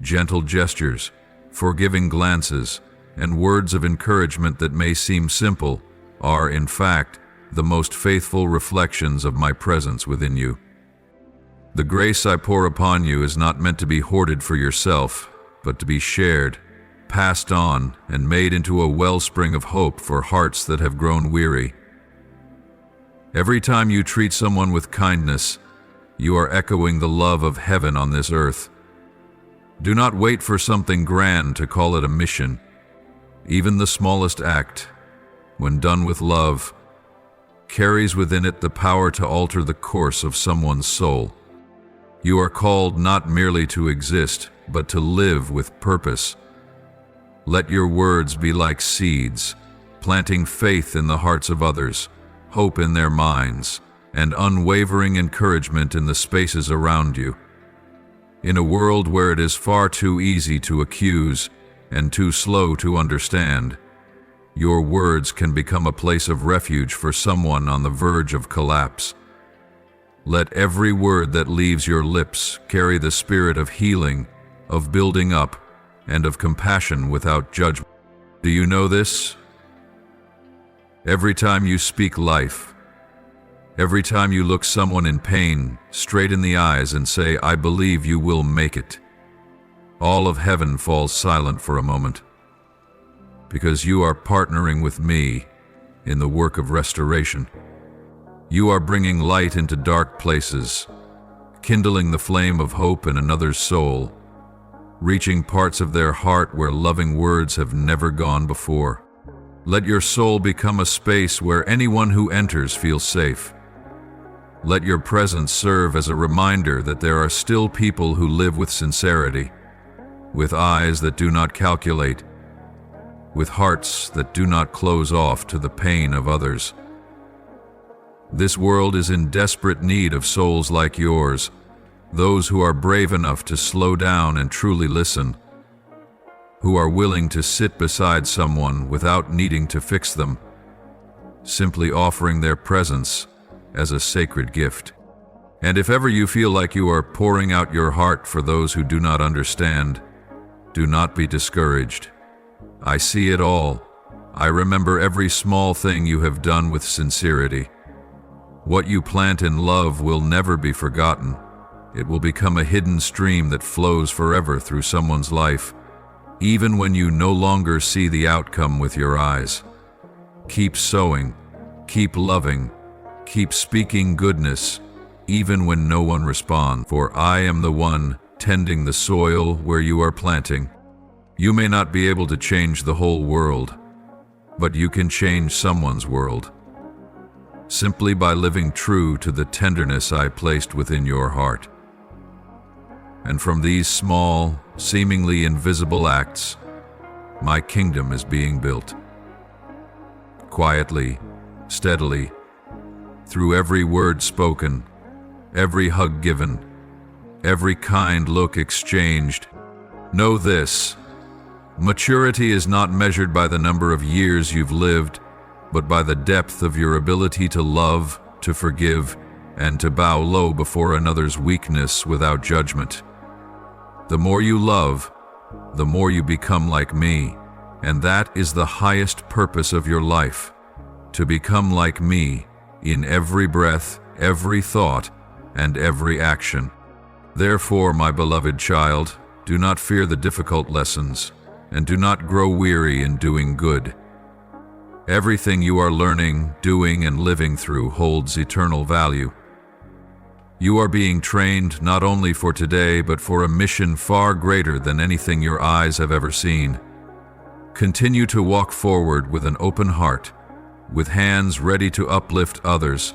Gentle gestures, forgiving glances, and words of encouragement that may seem simple are, in fact, the most faithful reflections of my presence within you. The grace I pour upon you is not meant to be hoarded for yourself, but to be shared, passed on, and made into a wellspring of hope for hearts that have grown weary. Every time you treat someone with kindness, you are echoing the love of heaven on this earth. Do not wait for something grand to call it a mission. Even the smallest act, when done with love, carries within it the power to alter the course of someone's soul. You are called not merely to exist, but to live with purpose. Let your words be like seeds, planting faith in the hearts of others, hope in their minds, and unwavering encouragement in the spaces around you. In a world where it is far too easy to accuse and too slow to understand, your words can become a place of refuge for someone on the verge of collapse. Let every word that leaves your lips carry the spirit of healing, of building up, and of compassion without judgment. Do you know this? Every time you speak life, every time you look someone in pain straight in the eyes and say, "I believe you will make it," all of heaven falls silent for a moment, because you are partnering with me in the work of restoration. You are bringing light into dark places, kindling the flame of hope in another's soul, reaching parts of their heart where loving words have never gone before. Let your soul become a space where anyone who enters feels safe. Let your presence serve as a reminder that there are still people who live with sincerity, with eyes that do not calculate, with hearts that do not close off to the pain of others. This world is in desperate need of souls like yours, those who are brave enough to slow down and truly listen, who are willing to sit beside someone without needing to fix them, simply offering their presence as a sacred gift. And if ever you feel like you are pouring out your heart for those who do not understand, do not be discouraged. I see it all. I remember every small thing you have done with sincerity. What you plant in love will never be forgotten. It will become a hidden stream that flows forever through someone's life, even when you no longer see the outcome with your eyes. Keep sowing, keep loving, keep speaking goodness, even when no one responds, for I am the one tending the soil where you are planting. You may not be able to change the whole world, but you can change someone's world, simply by living true to the tenderness I placed within your heart. And from these small, seemingly invisible acts, my kingdom is being built. Quietly, steadily, through every word spoken, every hug given, every kind look exchanged. Know this: maturity is not measured by the number of years you've lived, but by the depth of your ability to love, to forgive, and to bow low before another's weakness without judgment. The more you love, the more you become like me, and that is the highest purpose of your life, to become like me in every breath, every thought, and every action. Therefore, my beloved child, do not fear the difficult lessons, and do not grow weary in doing good. Everything you are learning, doing, and living through holds eternal value. You are being trained not only for today, but for a mission far greater than anything your eyes have ever seen. Continue to walk forward with an open heart, with hands ready to uplift others,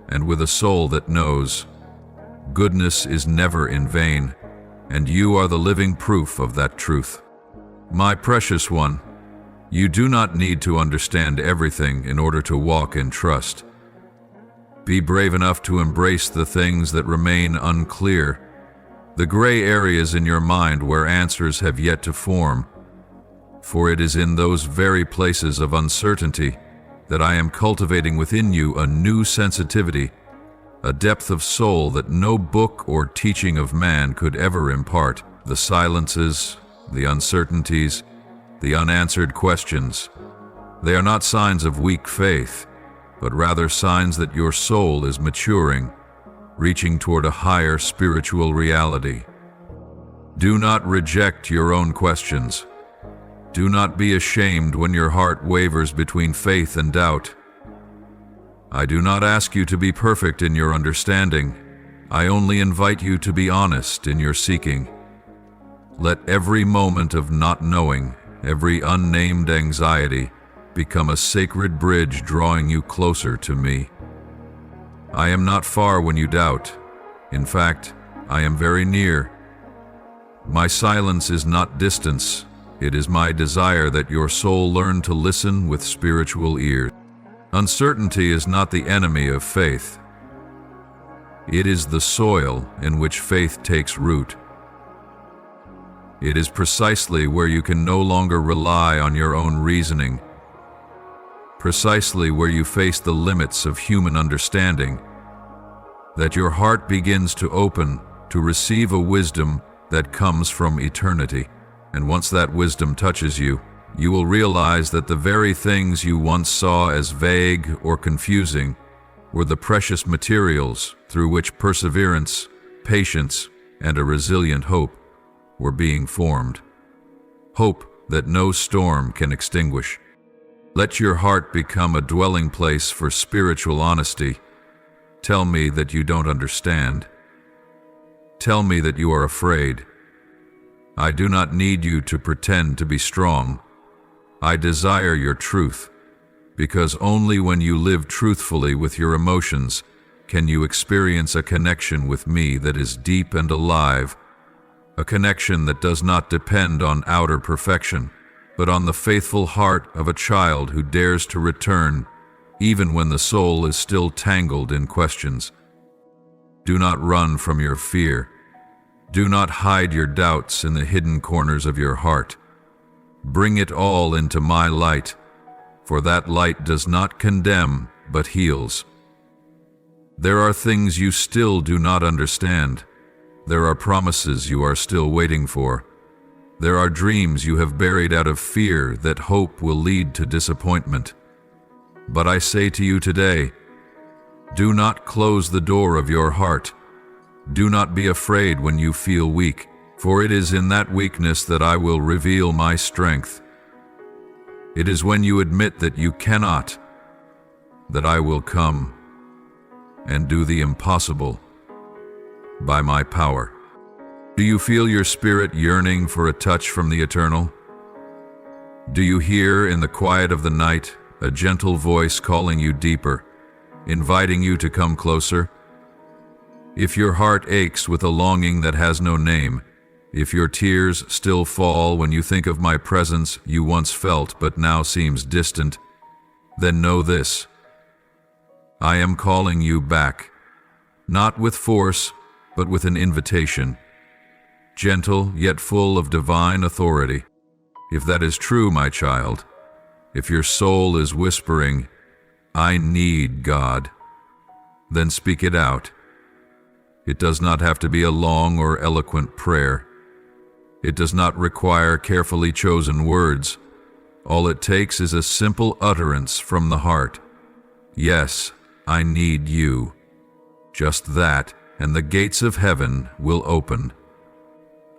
and with a soul that knows goodness is never in vain, and you are the living proof of that truth. My precious one, you do not need to understand everything in order to walk in trust. Be brave enough to embrace the things that remain unclear, the gray areas in your mind where answers have yet to form, for it is in those very places of uncertainty that I am cultivating within you a new sensitivity, a depth of soul that no book or teaching of man could ever impart. The silences, the uncertainties, the unanswered questions, they are not signs of weak faith, but rather signs that your soul is maturing, reaching toward a higher spiritual reality. Do not reject your own questions. Do not be ashamed when your heart wavers between faith and doubt. I do not ask you to be perfect in your understanding. I only invite you to be honest in your seeking. Let every moment of not knowing, every unnamed anxiety, become a sacred bridge drawing you closer to me. I am not far when you doubt. In fact, I am very near. My silence is not distance. It is my desire that your soul learn to listen with spiritual ears. Uncertainty is not the enemy of faith. It is the soil in which faith takes root. It is precisely where you can no longer rely on your own reasoning, precisely where you face the limits of human understanding, that your heart begins to open to receive a wisdom that comes from eternity. And once that wisdom touches you, you will realize that the very things you once saw as vague or confusing were the precious materials through which perseverance, patience, and a resilient hope were being formed. Hope that no storm can extinguish. Let your heart become a dwelling place for spiritual honesty. Tell me that you don't understand. Tell me that you are afraid. I do not need you to pretend to be strong. I desire your truth, because only when you live truthfully with your emotions can you experience a connection with me that is deep and alive, a connection that does not depend on outer perfection, but on the faithful heart of a child who dares to return even when the soul is still tangled in questions. Do not run from your fear. Do not hide your doubts in the hidden corners of your heart. Bring it all into my light, for that light does not condemn, but heals. There are things you still do not understand. There are promises you are still waiting for. There are dreams you have buried out of fear that hope will lead to disappointment. But I say to you today, do not close the door of your heart. Do not be afraid when you feel weak, for it is in that weakness that I will reveal my strength. It is when you admit that you cannot, that I will come and do the impossible by my power. Do you feel your spirit yearning for a touch from the eternal? Do you hear in the quiet of the night a gentle voice calling you deeper, inviting you to come closer? If your heart aches with a longing that has no name, if your tears still fall when you think of my presence you once felt but now seems distant, then know this: I am calling you back, not with force, but with an invitation, gentle yet full of divine authority. If that is true, my child, if your soul is whispering, I need God, then speak it out. It does not have to be a long or eloquent prayer. It does not require carefully chosen words. All it takes is a simple utterance from the heart. Yes, I need you. Just that, and the gates of heaven will open.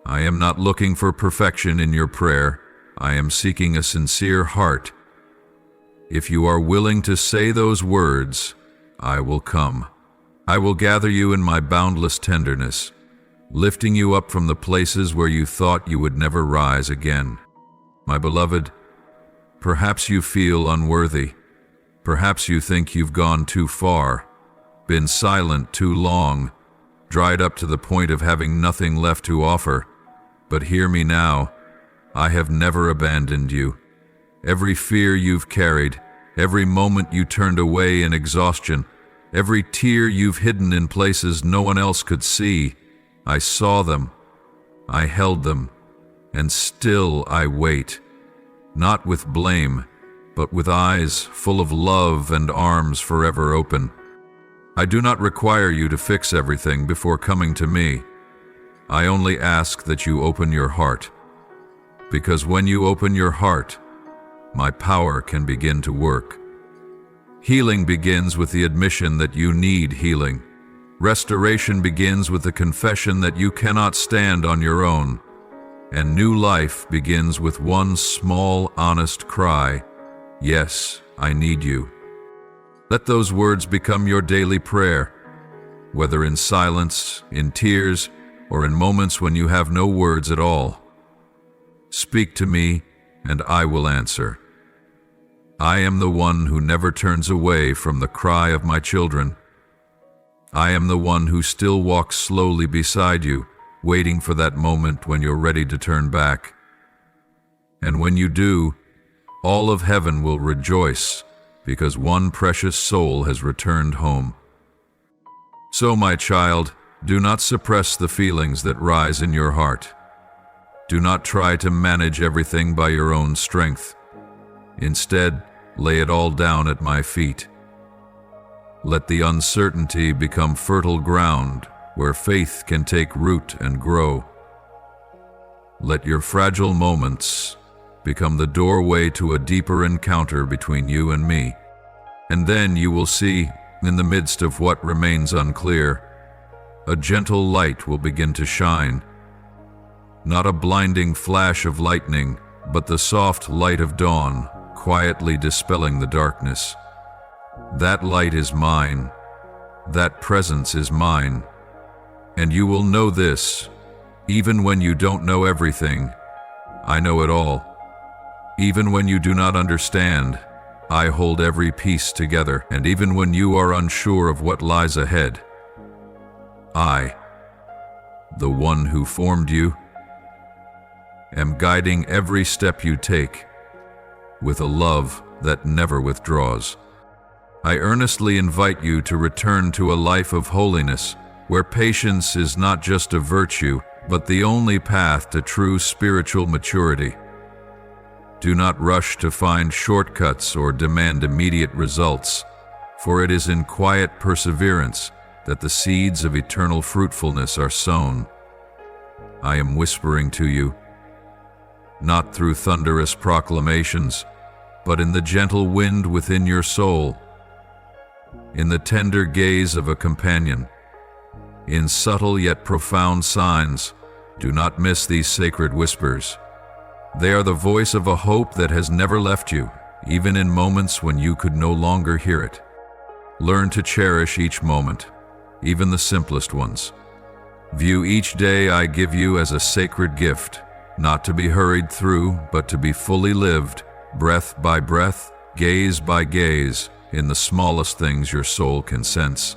I am not looking for perfection in your prayer. I am seeking a sincere heart. If you are willing to say those words, I will come. I will gather you in my boundless tenderness, lifting you up from the places where you thought you would never rise again. My beloved, perhaps you feel unworthy. Perhaps you think you've gone too far, been silent too long, dried up to the point of having nothing left to offer. But hear me now. I have never abandoned you. Every fear you've carried, every moment you turned away in exhaustion, every tear you've hidden in places no one else could see, I saw them, I held them, and still I wait, not with blame, but with eyes full of love and arms forever open. I do not require you to fix everything before coming to me. I only ask that you open your heart, because when you open your heart, my power can begin to work. Healing begins with the admission that you need healing. Restoration begins with the confession that you cannot stand on your own. And new life begins with one small, honest cry, yes, I need you. Let those words become your daily prayer, whether in silence, in tears, or in moments when you have no words at all. Speak to me, and I will answer. I am the one who never turns away from the cry of my children. I am the one who still walks slowly beside you, waiting for that moment when you're ready to turn back. And when you do, all of heaven will rejoice, because one precious soul has returned home. So, my child, do not suppress the feelings that rise in your heart. Do not try to manage everything by your own strength. Instead, lay it all down at my feet. Let the uncertainty become fertile ground where faith can take root and grow. Let your fragile moments become the doorway to a deeper encounter between you and me. And then you will see, in the midst of what remains unclear, a gentle light will begin to shine. Not a blinding flash of lightning, but the soft light of dawn, quietly dispelling the darkness. That light is mine. That presence is mine. And you will know this, even when you don't know everything, I know it all. Even when you do not understand, I hold every piece together. And even when you are unsure of what lies ahead, I, the one who formed you, am guiding every step you take with a love that never withdraws. I earnestly invite you to return to a life of holiness, where patience is not just a virtue, but the only path to true spiritual maturity. Do not rush to find shortcuts or demand immediate results, for it is in quiet perseverance that the seeds of eternal fruitfulness are sown. I am whispering to you, not through thunderous proclamations, but in the gentle wind within your soul, in the tender gaze of a companion, in subtle yet profound signs. Do not miss these sacred whispers. They are the voice of a hope that has never left you, even in moments when you could no longer hear it. Learn to cherish each moment, even the simplest ones. View each day I give you as a sacred gift, not to be hurried through, but to be fully lived, breath by breath, gaze by gaze, in the smallest things your soul can sense.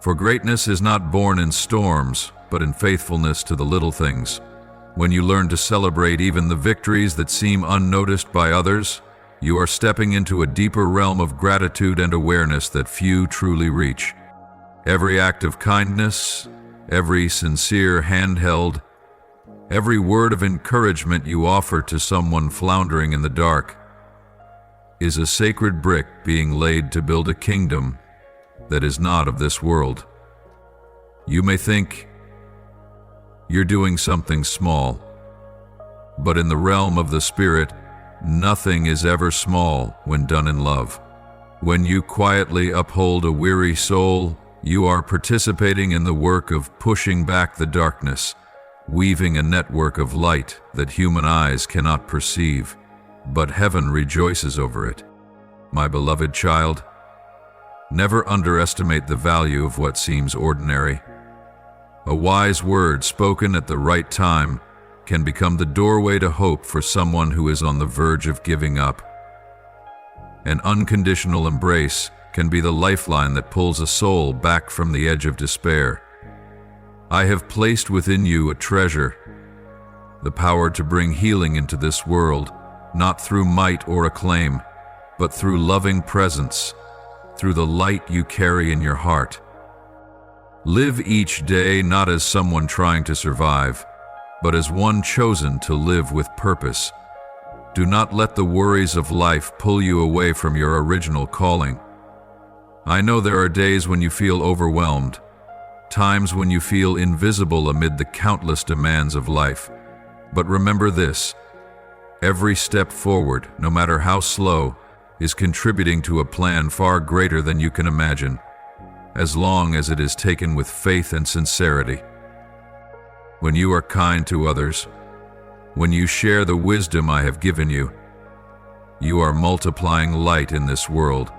For greatness is not born in storms, but in faithfulness to the little things. When you learn to celebrate even the victories that seem unnoticed by others, you are stepping into a deeper realm of gratitude and awareness that few truly reach. Every act of kindness, every sincere hand held, every word of encouragement you offer to someone floundering in the dark is a sacred brick being laid to build a kingdom that is not of this world. You may think you're doing something small, but in the realm of the Spirit, nothing is ever small when done in love. When you quietly uphold a weary soul, you are participating in the work of pushing back the darkness, weaving a network of light that human eyes cannot perceive, but heaven rejoices over it. My beloved child, never underestimate the value of what seems ordinary. A wise word spoken at the right time can become the doorway to hope for someone who is on the verge of giving up. An unconditional embrace can be the lifeline that pulls a soul back from the edge of despair. I have placed within you a treasure, the power to bring healing into this world, not through might or acclaim, but through loving presence, through the light you carry in your heart. Live each day not as someone trying to survive, but as one chosen to live with purpose. Do not let the worries of life pull you away from your original calling. I know there are days when you feel overwhelmed, times when you feel invisible amid the countless demands of life. But remember this: every step forward, no matter how slow, is contributing to a plan far greater than you can imagine, as long as it is taken with faith and sincerity. When you are kind to others, when you share the wisdom I have given you, you are multiplying light in this world.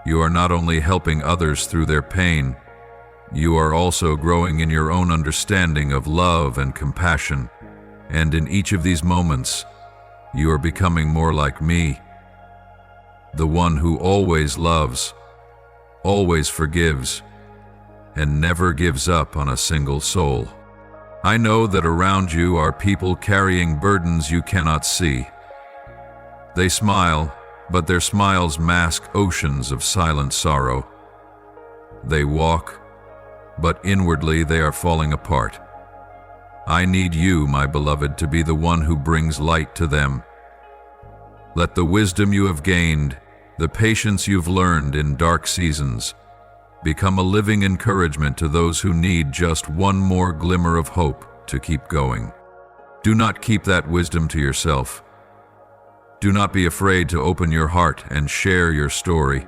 You are not only helping others through their pain, you are also growing in your own understanding of love and compassion. And in each of these moments, you are becoming more like me, the one who always loves, always forgives, and never gives up on a single soul. I know that around you are people carrying burdens you cannot see. They smile, but their smiles mask oceans of silent sorrow. They walk, but inwardly they are falling apart. I need you, my beloved, to be the one who brings light to them. Let the wisdom you have gained, the patience you've learned in dark seasons, become a living encouragement to those who need just one more glimmer of hope to keep going. Do not keep that wisdom to yourself. Do not be afraid to open your heart and share your story,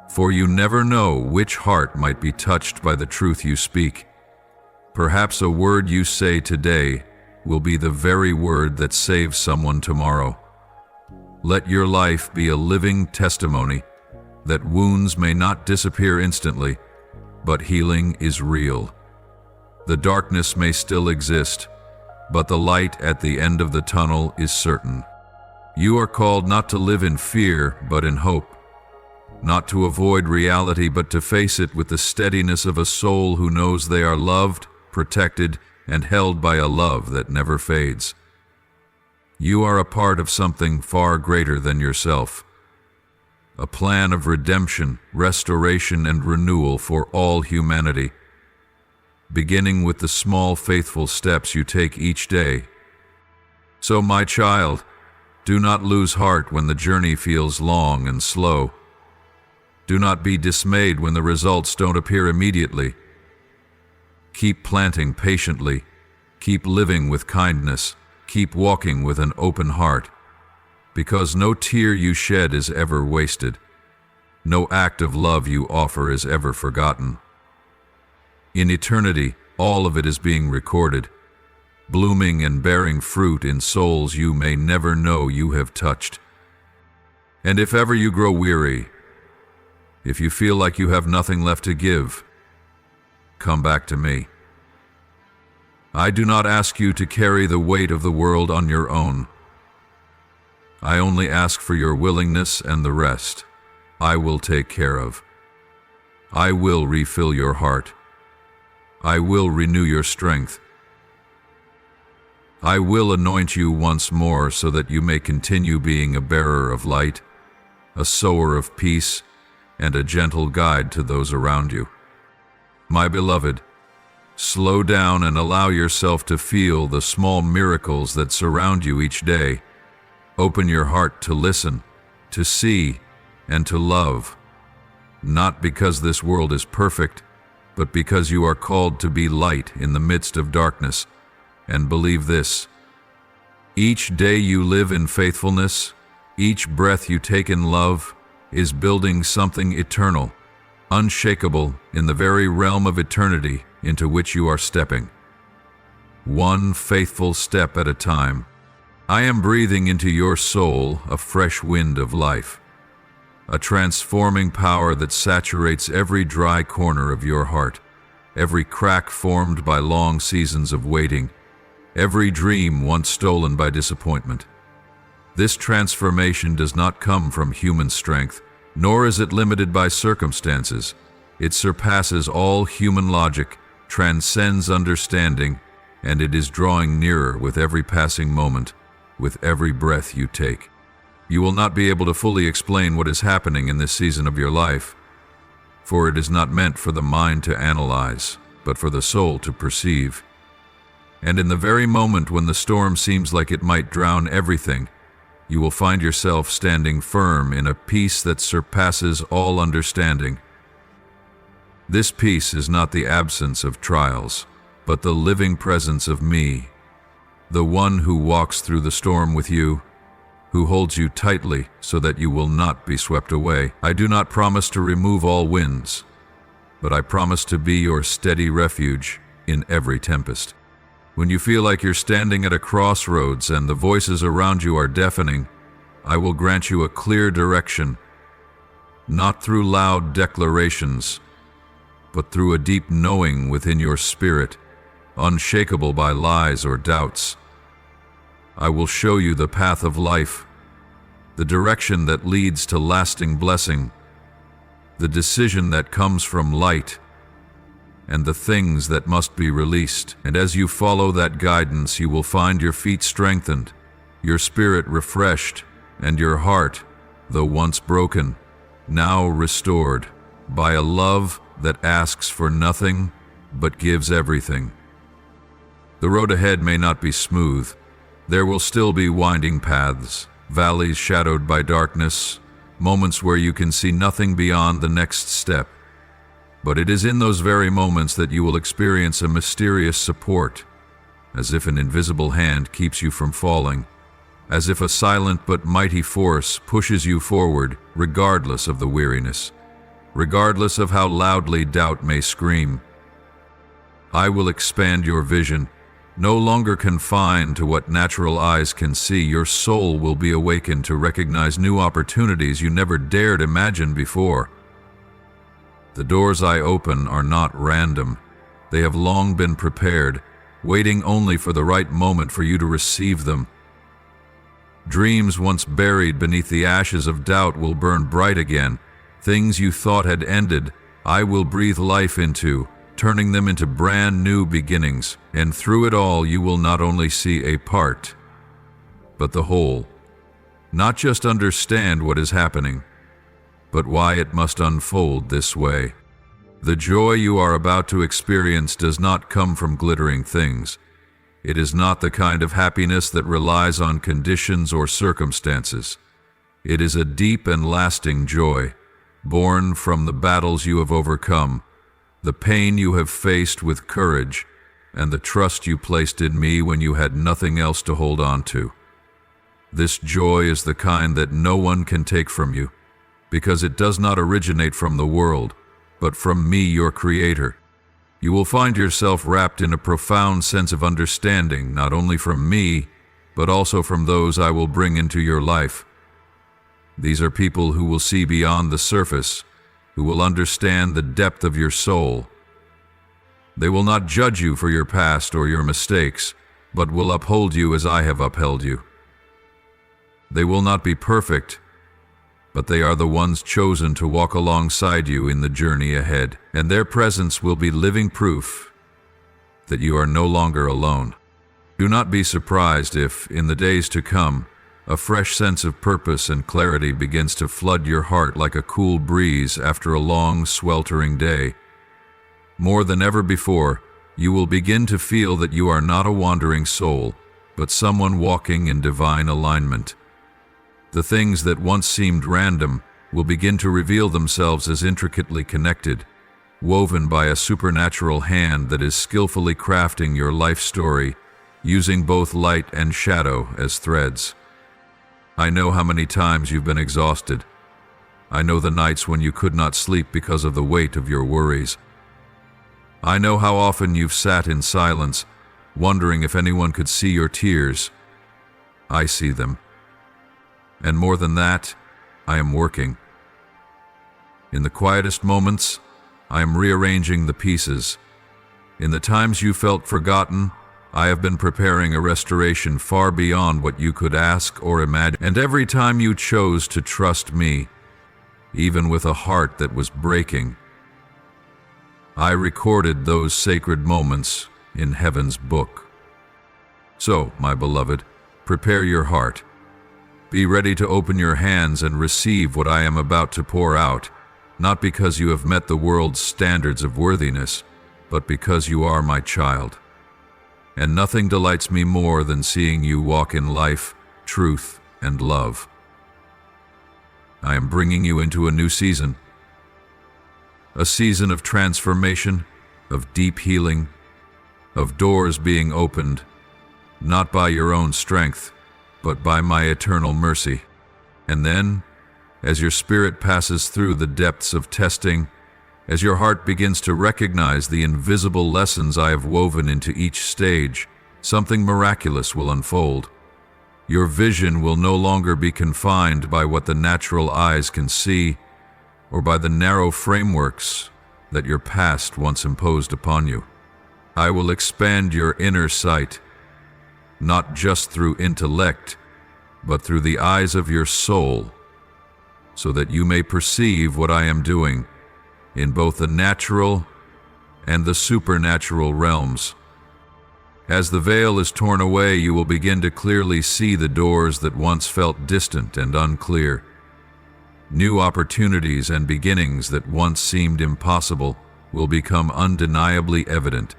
for you never know which heart might be touched by the truth you speak. Perhaps a word you say today will be the very word that saves someone tomorrow. Let your life be a living testimony that wounds may not disappear instantly, but healing is real. The darkness may still exist, but the light at the end of the tunnel is certain. You are called not to live in fear, but in hope. Not to avoid reality, but to face it with the steadiness of a soul who knows they are loved, protected, and held by a love that never fades. You are a part of something far greater than yourself. A plan of redemption, restoration, and renewal for all humanity, beginning with the small, faithful steps you take each day. So, my child, do not lose heart when the journey feels long and slow. Do not be dismayed when the results don't appear immediately. Keep planting patiently. Keep living with kindness. Keep walking with an open heart. Because no tear you shed is ever wasted. No act of love you offer is ever forgotten. In eternity, all of it is being recorded, blooming and bearing fruit in souls you may never know you have touched. And if ever you grow weary, if you feel like you have nothing left to give, come back to me. I do not ask you to carry the weight of the world on your own. I only ask for your willingness, and the rest I will take care of. I will refill your heart. I will renew your strength. I will anoint you once more so that you may continue being a bearer of light, a sower of peace, and a gentle guide to those around you. My beloved, slow down and allow yourself to feel the small miracles that surround you each day. Open your heart to listen, to see, and to love, not because this world is perfect, but because you are called to be light in the midst of darkness. And believe this: each day you live in faithfulness, each breath you take in love, is building something eternal, unshakable in the very realm of eternity into which you are stepping. One faithful step at a time, I am breathing into your soul a fresh wind of life, a transforming power that saturates every dry corner of your heart, every crack formed by long seasons of waiting, every dream once stolen by disappointment. This transformation does not come from human strength, nor is it limited by circumstances. It surpasses all human logic, transcends understanding, and it is drawing nearer with every passing moment, with every breath you take. You will not be able to fully explain what is happening in this season of your life, for it is not meant for the mind to analyze, but for the soul to perceive. And in the very moment when the storm seems like it might drown everything, you will find yourself standing firm in a peace that surpasses all understanding. This peace is not the absence of trials, but the living presence of me, the one who walks through the storm with you, who holds you tightly so that you will not be swept away. I do not promise to remove all winds, but I promise to be your steady refuge in every tempest. When you feel like you're standing at a crossroads and the voices around you are deafening, I will grant you a clear direction, not through loud declarations, but through a deep knowing within your spirit, unshakable by lies or doubts. I will show you the path of life, the direction that leads to lasting blessing, the decision that comes from light, and the things that must be released. And as you follow that guidance, you will find your feet strengthened, your spirit refreshed, and your heart, though once broken, now restored by a love that asks for nothing but gives everything. The road ahead may not be smooth. There will still be winding paths, valleys shadowed by darkness, moments where you can see nothing beyond the next step. But it is in those very moments that you will experience a mysterious support, as if an invisible hand keeps you from falling, as if a silent but mighty force pushes you forward regardless of the weariness, regardless of how loudly doubt may scream. I will expand your vision, no longer confined to what natural eyes can see. Your soul will be awakened to recognize new opportunities you never dared imagine before. The doors I open are not random. They have long been prepared, waiting only for the right moment for you to receive them. Dreams once buried beneath the ashes of doubt will burn bright again. Things you thought had ended, I will breathe life into, turning them into brand new beginnings. And through it all, you will not only see a part, but the whole. Not just understand what is happening, but why it must unfold this way. The joy you are about to experience does not come from glittering things. It is not the kind of happiness that relies on conditions or circumstances. It is a deep and lasting joy, born from the battles you have overcome, the pain you have faced with courage, and the trust you placed in me when you had nothing else to hold on to. This joy is the kind that no one can take from you, because it does not originate from the world, but from me, your Creator. You will find yourself wrapped in a profound sense of understanding, not only from me, but also from those I will bring into your life. These are people who will see beyond the surface, who will understand the depth of your soul. They will not judge you for your past or your mistakes, but will uphold you as I have upheld you. They will not be perfect, but they are the ones chosen to walk alongside you in the journey ahead, and their presence will be living proof that you are no longer alone. Do not be surprised if, in the days to come, a fresh sense of purpose and clarity begins to flood your heart like a cool breeze after a long, sweltering day. More than ever before, you will begin to feel that you are not a wandering soul, but someone walking in divine alignment. The things that once seemed random will begin to reveal themselves as intricately connected, woven by a supernatural hand that is skillfully crafting your life story, using both light and shadow as threads. I know how many times you've been exhausted. I know the nights when you could not sleep because of the weight of your worries. I know how often you've sat in silence, wondering if anyone could see your tears. I see them. And more than that, I am working. In the quietest moments, I am rearranging the pieces. In the times you felt forgotten, I have been preparing a restoration far beyond what you could ask or imagine. And every time you chose to trust me, even with a heart that was breaking, I recorded those sacred moments in heaven's book. So, my beloved, prepare your heart. Be ready to open your hands and receive what I am about to pour out, not because you have met the world's standards of worthiness, but because you are my child. And nothing delights me more than seeing you walk in life, truth, and love. I am bringing you into a new season. A season of transformation, of deep healing, of doors being opened, not by your own strength, but by my eternal mercy. And then, as your spirit passes through the depths of testing, as your heart begins to recognize the invisible lessons I have woven into each stage, something miraculous will unfold. Your vision will no longer be confined by what the natural eyes can see, or by the narrow frameworks that your past once imposed upon you. I will expand your inner sight, not just through intellect, but through the eyes of your soul, so that you may perceive what I am doing in both the natural and the supernatural realms. As the veil is torn away, you will begin to clearly see the doors that once felt distant and unclear. New opportunities and beginnings that once seemed impossible will become undeniably evident.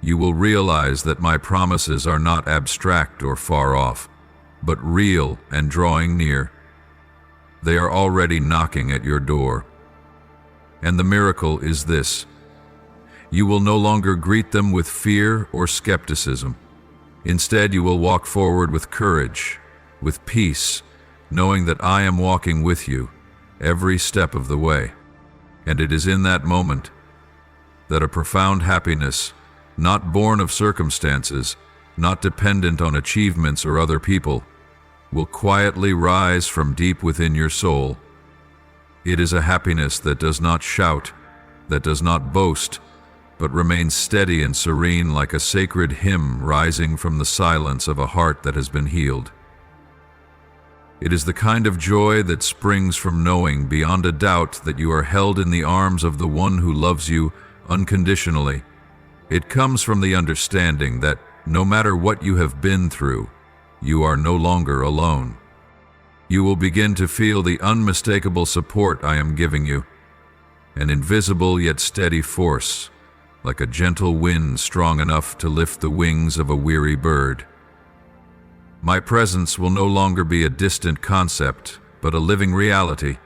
You will realize that my promises are not abstract or far off, but real and drawing near. They are already knocking at your door. And the miracle is this: you will no longer greet them with fear or skepticism. Instead, you will walk forward with courage, with peace, knowing that I am walking with you every step of the way. And it is in that moment that a profound happiness, not born of circumstances, not dependent on achievements or other people, will quietly rise from deep within your soul. It is a happiness that does not shout, that does not boast, but remain steady and serene like a sacred hymn rising from the silence of a heart that has been healed. It is the kind of joy that springs from knowing beyond a doubt that you are held in the arms of the one who loves you unconditionally. It comes from the understanding that no matter what you have been through, you are no longer alone. You will begin to feel the unmistakable support I am giving you, an invisible yet steady force, like a gentle wind strong enough to lift the wings of a weary bird. My presence will no longer be a distant concept, but a living reality,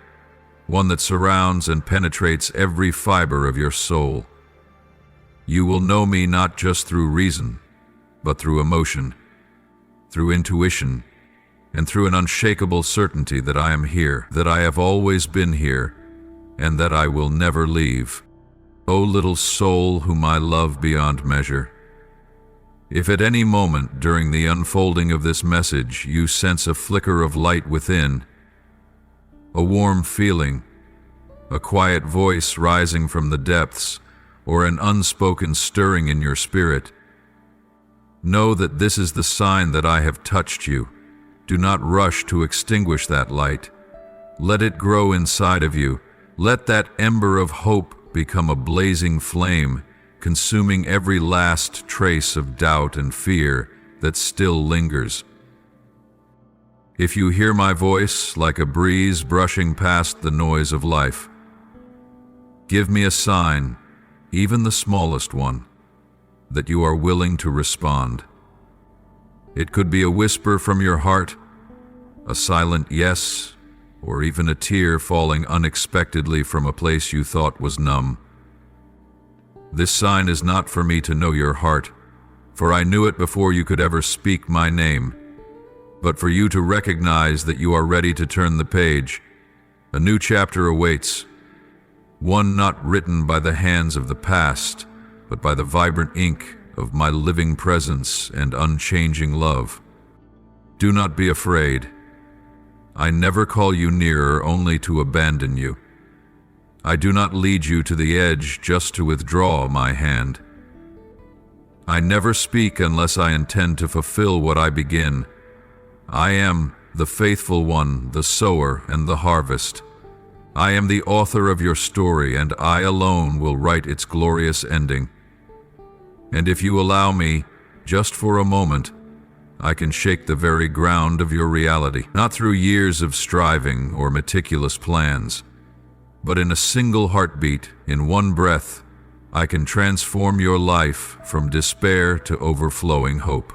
one that surrounds and penetrates every fiber of your soul. You will know me not just through reason, but through emotion, through intuition, and through an unshakable certainty that I am here, that I have always been here, and that I will never leave. O little soul whom I love beyond measure, if at any moment during the unfolding of this message you sense a flicker of light within, a warm feeling, a quiet voice rising from the depths, or an unspoken stirring in your spirit, know that this is the sign that I have touched you. Do not rush to extinguish that light. Let it grow inside of you. Let that ember of hope become a blazing flame, consuming every last trace of doubt and fear that still lingers. If you hear my voice like a breeze brushing past the noise of life, give me a sign, even the smallest one, that you are willing to respond. It could be a whisper from your heart, a silent yes, or even a tear falling unexpectedly from a place you thought was numb. This sign is not for me to know your heart, for I knew it before you could ever speak my name, but for you to recognize that you are ready to turn the page. A new chapter awaits, one not written by the hands of the past, but by the vibrant ink of my living presence and unchanging love. Do not be afraid. I never call you nearer only to abandon you. I do not lead you to the edge just to withdraw my hand. I never speak unless I intend to fulfill what I begin. I am the faithful one, the sower and the harvest. I am the author of your story, and I alone will write its glorious ending. And if you allow me, just for a moment, I can shake the very ground of your reality, not through years of striving or meticulous plans, but in a single heartbeat, in one breath, I can transform your life from despair to overflowing hope.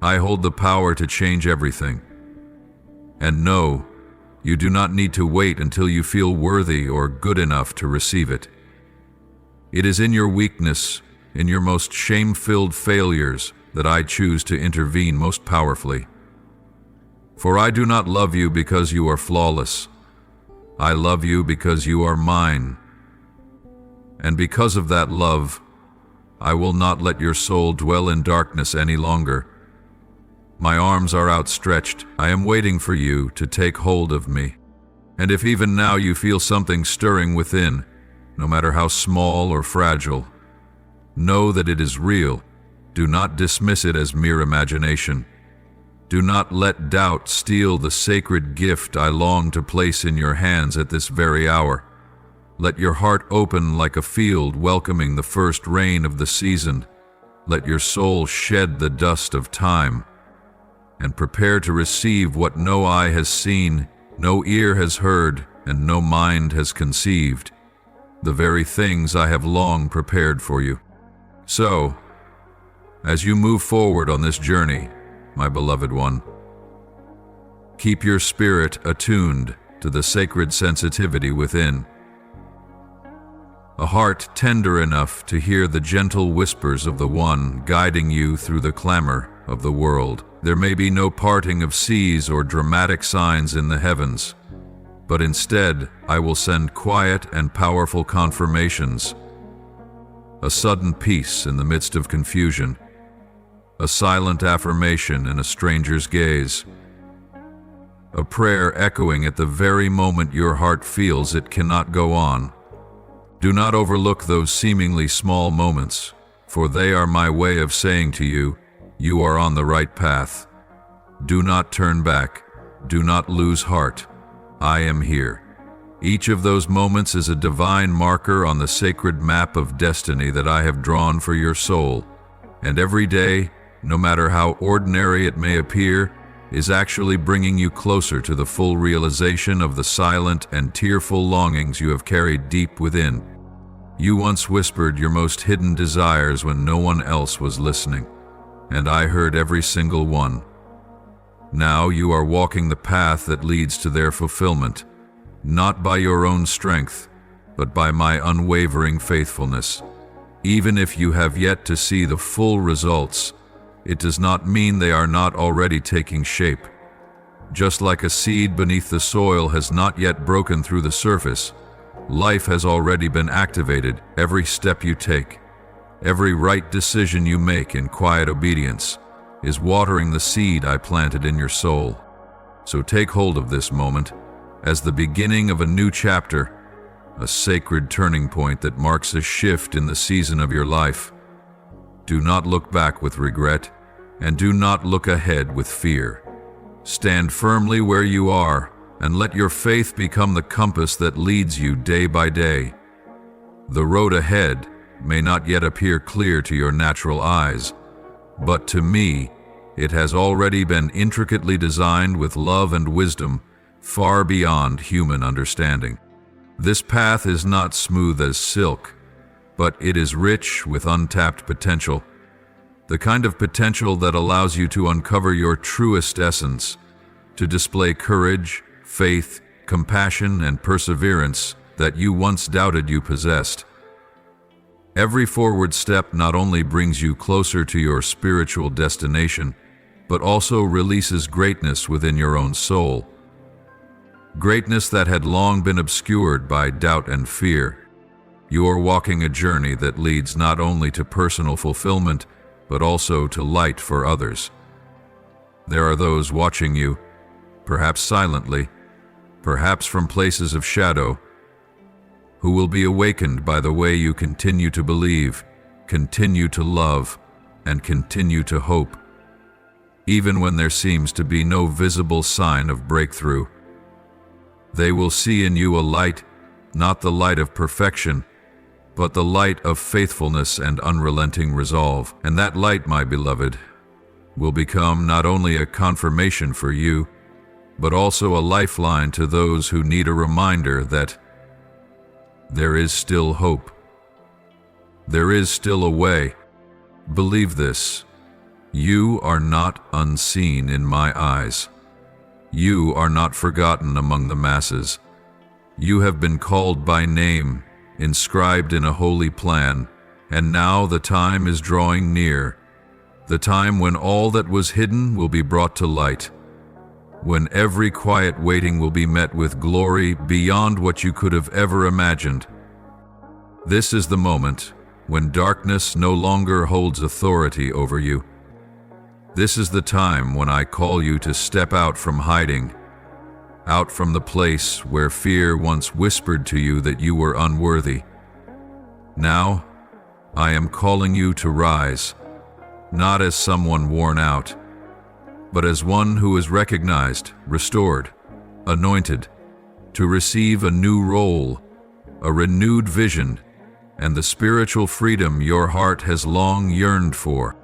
I hold the power to change everything. And no, you do not need to wait until you feel worthy or good enough to receive it. It is in your weakness, in your most shame-filled failures, that I choose to intervene most powerfully. For I do not love you because you are flawless. I love you because you are mine. And because of that love, I will not let your soul dwell in darkness any longer. My arms are outstretched. I am waiting for you to take hold of me. And if even now you feel something stirring within, no matter how small or fragile, know that it is real. Do not dismiss it as mere imagination. Do not let doubt steal the sacred gift I long to place in your hands at this very hour. Let your heart open like a field welcoming the first rain of the season. Let your soul shed the dust of time, and prepare to receive what no eye has seen, no ear has heard, and no mind has conceived, the very things I have long prepared for you. So, as you move forward on this journey, my beloved one, keep your spirit attuned to the sacred sensitivity within. A heart tender enough to hear the gentle whispers of the one guiding you through the clamor of the world. There may be no parting of seas or dramatic signs in the heavens, but instead I will send quiet and powerful confirmations. A sudden peace in the midst of confusion, a silent affirmation in a stranger's gaze, a prayer echoing at the very moment your heart feels it cannot go on. Do not overlook those seemingly small moments, for they are my way of saying to you, you are on the right path. Do not turn back. Do not lose heart. I am here. Each of those moments is a divine marker on the sacred map of destiny that I have drawn for your soul. And every day, no matter how ordinary it may appear, is actually bringing you closer to the full realization of the silent and tearful longings you have carried deep within. You once whispered your most hidden desires when no one else was listening, and I heard every single one. Now you are walking the path that leads to their fulfillment, not by your own strength, but by my unwavering faithfulness. Even if you have yet to see the full results, it does not mean they are not already taking shape. Just like a seed beneath the soil has not yet broken through the surface, life has already been activated. Every step you take, every right decision you make in quiet obedience, is watering the seed I planted in your soul. So take hold of this moment as the beginning of a new chapter, a sacred turning point that marks a shift in the season of your life. Do not look back with regret, and do not look ahead with fear. Stand firmly where you are, and let your faith become the compass that leads you day by day. The road ahead may not yet appear clear to your natural eyes, but to me, it has already been intricately designed with love and wisdom far beyond human understanding. This path is not smooth as silk, but it is rich with untapped potential, the kind of potential that allows you to uncover your truest essence, to display courage, faith, compassion, and perseverance that you once doubted you possessed. Every forward step not only brings you closer to your spiritual destination, but also releases greatness within your own soul. Greatness that had long been obscured by doubt and fear. You are walking a journey that leads not only to personal fulfillment, but also to light for others. There are those watching you, perhaps silently, perhaps from places of shadow, who will be awakened by the way you continue to believe, continue to love, and continue to hope. Even when there seems to be no visible sign of breakthrough, they will see in you a light, not the light of perfection, but the light of faithfulness and unrelenting resolve. And that light, my beloved, will become not only a confirmation for you, but also a lifeline to those who need a reminder that there is still hope. There is still a way. Believe this. You are not unseen in my eyes. You are not forgotten among the masses. You have been called by name, inscribed in a holy plan, and now the time is drawing near, the time when all that was hidden will be brought to light, when every quiet waiting will be met with glory beyond what you could have ever imagined. This is the moment when darkness no longer holds authority over you. This is the time when I call you to step out from hiding, out from the place where fear once whispered to you that you were unworthy. Now, I am calling you to rise, not as someone worn out, but as one who is recognized, restored, anointed, to receive a new role, a renewed vision, and the spiritual freedom your heart has long yearned for.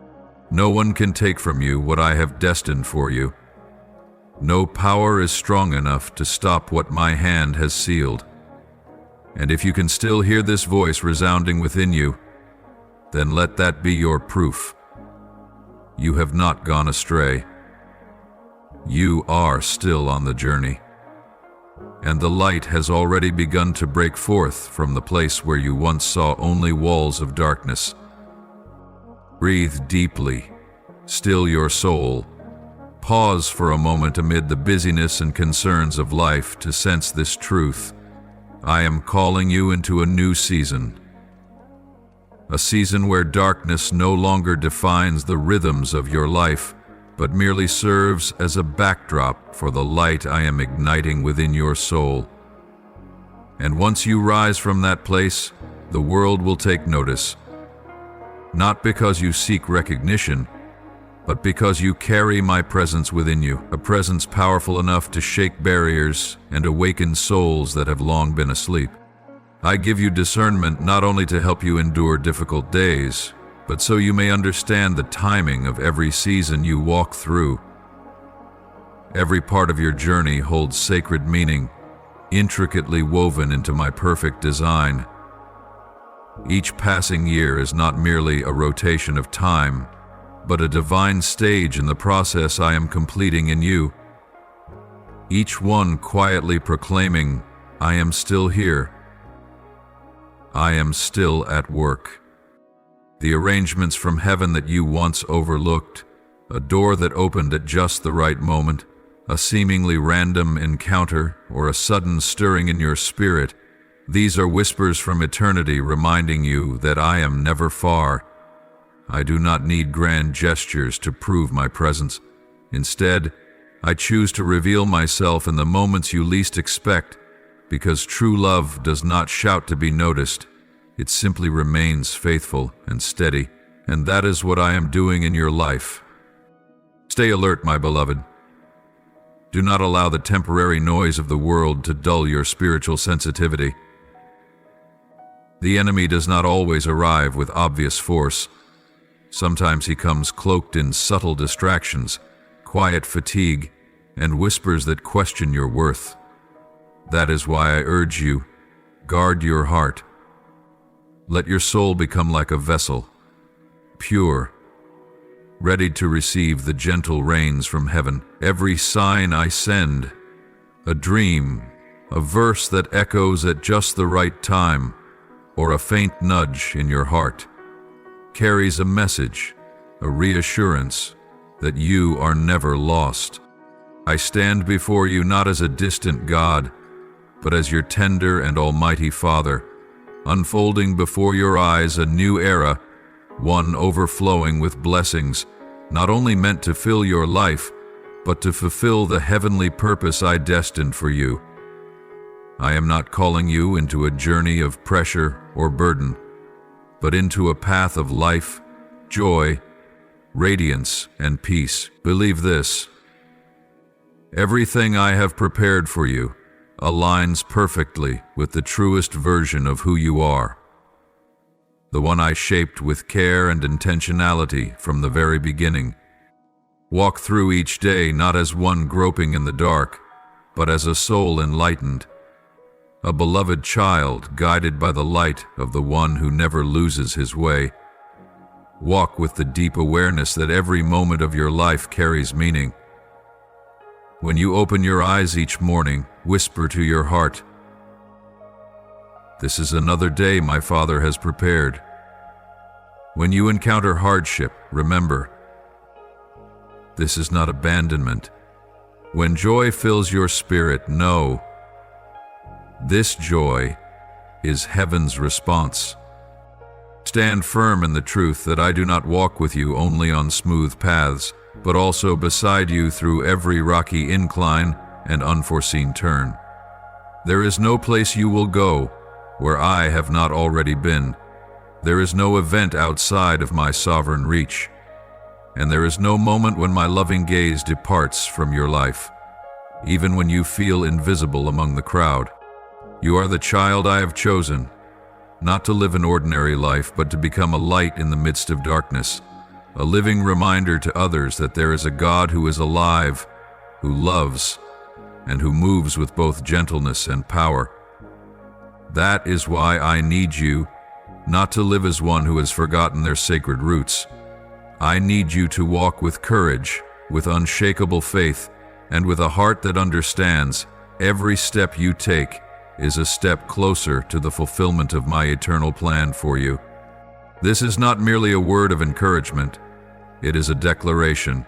No one can take from you what I have destined for you. No power is strong enough to stop what my hand has sealed. And if you can still hear this voice resounding within you, then let that be your proof. You have not gone astray. You are still on the journey. And the light has already begun to break forth from the place where you once saw only walls of darkness. Breathe deeply, still your soul. Pause for a moment amid the busyness and concerns of life to sense this truth. I am calling you into a new season. A season where darkness no longer defines the rhythms of your life, but merely serves as a backdrop for the light I am igniting within your soul. And once you rise from that place, the world will take notice. Not because you seek recognition, but because you carry my presence within you, a presence powerful enough to shake barriers and awaken souls that have long been asleep. I give you discernment not only to help you endure difficult days, but so you may understand the timing of every season you walk through. Every part of your journey holds sacred meaning, intricately woven into my perfect design. Each passing year is not merely a rotation of time, but a divine stage in the process I am completing in you. Each one quietly proclaiming, I am still here. I am still at work. The arrangements from heaven that you once overlooked, a door that opened at just the right moment, a seemingly random encounter, or a sudden stirring in your spirit, these are whispers from eternity reminding you that I am never far. I do not need grand gestures to prove my presence. Instead, I choose to reveal myself in the moments you least expect, because true love does not shout to be noticed. It simply remains faithful and steady, and that is what I am doing in your life. Stay alert, my beloved. Do not allow the temporary noise of the world to dull your spiritual sensitivity. The enemy does not always arrive with obvious force. Sometimes he comes cloaked in subtle distractions, quiet fatigue, and whispers that question your worth. That is why I urge you, guard your heart. Let your soul become like a vessel, pure, ready to receive the gentle rains from heaven. Every sign I send, a dream, a verse that echoes at just the right time, or a faint nudge in your heart, carries a message, a reassurance that you are never lost. I stand before you not as a distant God, but as your tender and almighty Father, unfolding before your eyes a new era, one overflowing with blessings, not only meant to fill your life, but to fulfill the heavenly purpose I destined for you. I am not calling you into a journey of pressure or burden, but into a path of life, joy, radiance, and peace. Believe this: everything I have prepared for you aligns perfectly with the truest version of who you are, the one I shaped with care and intentionality from the very beginning. Walk through each day not as one groping in the dark, but as a soul enlightened, a beloved child guided by the light of the one who never loses his way. Walk with the deep awareness that every moment of your life carries meaning. When you open your eyes each morning, whisper to your heart, "This is another day my Father has prepared." When you encounter hardship, remember, this is not abandonment. When joy fills your spirit, know, this joy is heaven's response. Stand firm in the truth that I do not walk with you only on smooth paths, but also beside you through every rocky incline and unforeseen turn. There is no place you will go where I have not already been. There is no event outside of my sovereign reach, and there is no moment when my loving gaze departs from your life, even when you feel invisible among the crowd. You are the child I have chosen, not to live an ordinary life, but to become a light in the midst of darkness, a living reminder to others that there is a God who is alive, who loves, and who moves with both gentleness and power. That is why I need you, not to live as one who has forgotten their sacred roots. I need you to walk with courage, with unshakable faith, and with a heart that understands every step you take is a step closer to the fulfillment of my eternal plan for you. This is not merely a word of encouragement. It is a declaration,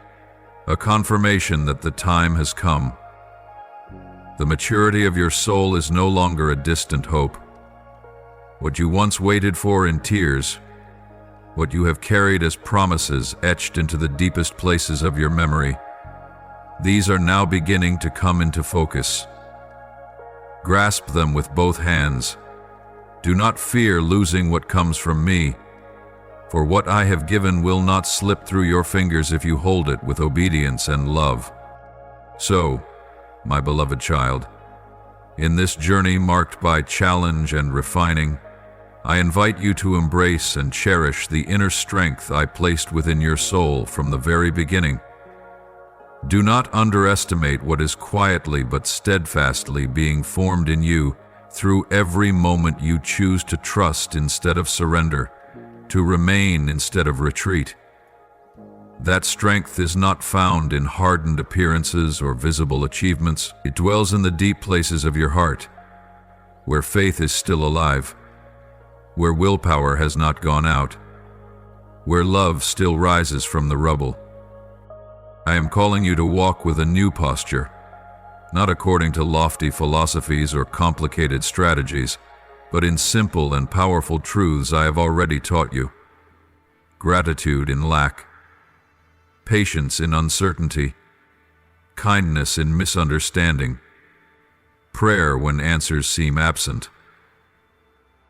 a confirmation that the time has come. The maturity of your soul is no longer a distant hope. What you once waited for in tears, what you have carried as promises etched into the deepest places of your memory, these are now beginning to come into focus. Grasp them with both hands. Do not fear losing what comes from me, for what I have given will not slip through your fingers if you hold it with obedience and love. So, my beloved child, in this journey marked by challenge and refining, I invite you to embrace and cherish the inner strength I placed within your soul from the very beginning. Do not underestimate what is quietly but steadfastly being formed in you through every moment you choose to trust instead of surrender, to remain instead of retreat. That strength is not found in hardened appearances or visible achievements. It dwells in the deep places of your heart, where faith is still alive, where willpower has not gone out, where love still rises from the rubble. I am calling you to walk with a new posture, not according to lofty philosophies or complicated strategies, but in simple and powerful truths I have already taught you. Gratitude in lack, patience in uncertainty, kindness in misunderstanding, prayer when answers seem absent,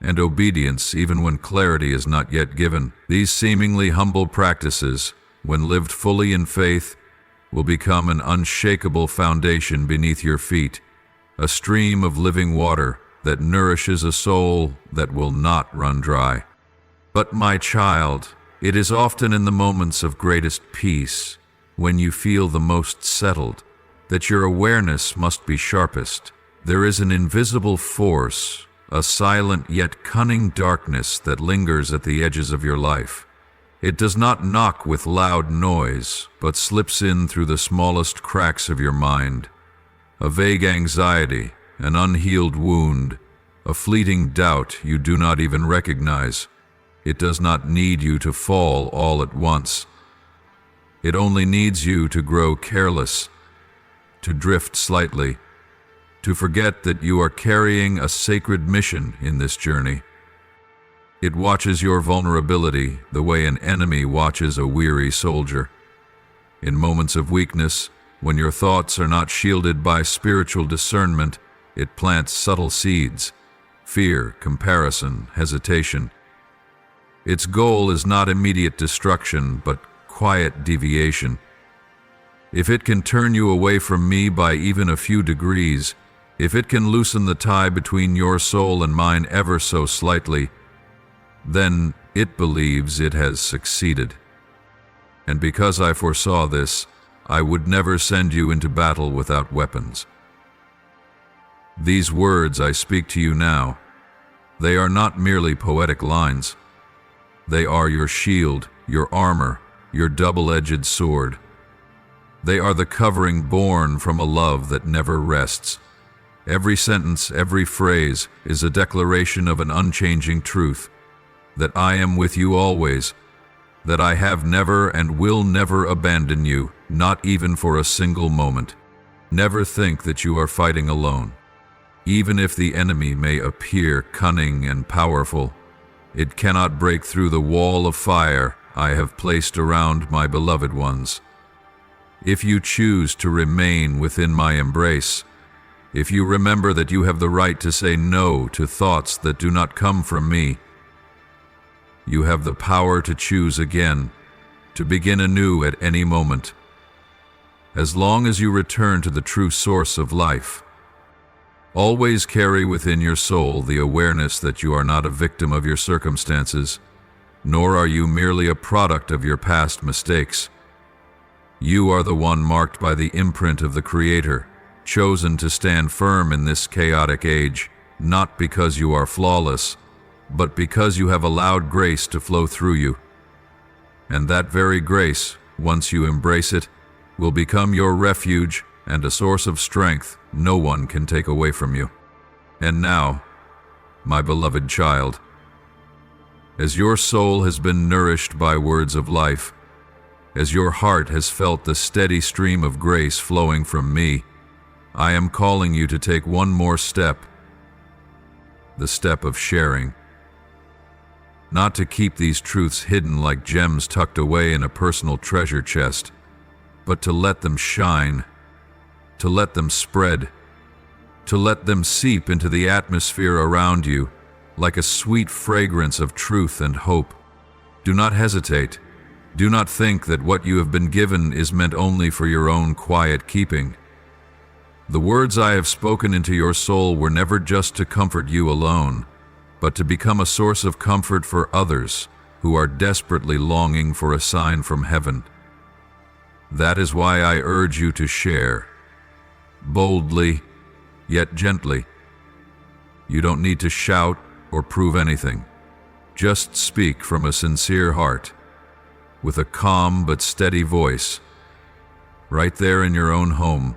and obedience even when clarity is not yet given. These seemingly humble practices, when lived fully in faith, will become an unshakable foundation beneath your feet, a stream of living water that nourishes a soul that will not run dry. But my child, it is often in the moments of greatest peace, when you feel the most settled, that your awareness must be sharpest. There is an invisible force, a silent yet cunning darkness that lingers at the edges of your life. It does not knock with loud noise, but slips in through the smallest cracks of your mind. A vague anxiety, an unhealed wound, a fleeting doubt you do not even recognize. It does not need you to fall all at once. It only needs you to grow careless, to drift slightly, to forget that you are carrying a sacred mission in this journey. It watches your vulnerability the way an enemy watches a weary soldier. In moments of weakness, when your thoughts are not shielded by spiritual discernment, it plants subtle seeds: fear, comparison, hesitation. Its goal is not immediate destruction, but quiet deviation. If it can turn you away from me by even a few degrees, if it can loosen the tie between your soul and mine ever so slightly, then it believes it has succeeded. And because I foresaw this, I would never send you into battle without weapons. These words I speak to you now, they are not merely poetic lines. They are your shield, your armor, your double-edged sword. They are the covering born from a love that never rests. Every sentence, every phrase is a declaration of an unchanging truth: that I am with you always, that I have never and will never abandon you, not even for a single moment. Never think that you are fighting alone. Even if the enemy may appear cunning and powerful, it cannot break through the wall of fire I have placed around my beloved ones. If you choose to remain within my embrace, if you remember that you have the right to say no to thoughts that do not come from me, you have the power to choose again, to begin anew at any moment. As long as you return to the true source of life, always carry within your soul the awareness that you are not a victim of your circumstances, nor are you merely a product of your past mistakes. You are the one marked by the imprint of the Creator, chosen to stand firm in this chaotic age, not because you are flawless, but because you have allowed grace to flow through you. And that very grace, once you embrace it, will become your refuge and a source of strength no one can take away from you. And now, my beloved child, as your soul has been nourished by words of life, as your heart has felt the steady stream of grace flowing from me, I am calling you to take one more step, the step of sharing. Not to keep these truths hidden like gems tucked away in a personal treasure chest, but to let them shine, to let them spread, to let them seep into the atmosphere around you like a sweet fragrance of truth and hope. Do not hesitate. Do not think that what you have been given is meant only for your own quiet keeping. The words I have spoken into your soul were never just to comfort you alone, but to become a source of comfort for others who are desperately longing for a sign from heaven. That is why I urge you to share, boldly, yet gently. You don't need to shout or prove anything. Just speak from a sincere heart, with a calm but steady voice, right there in your own home,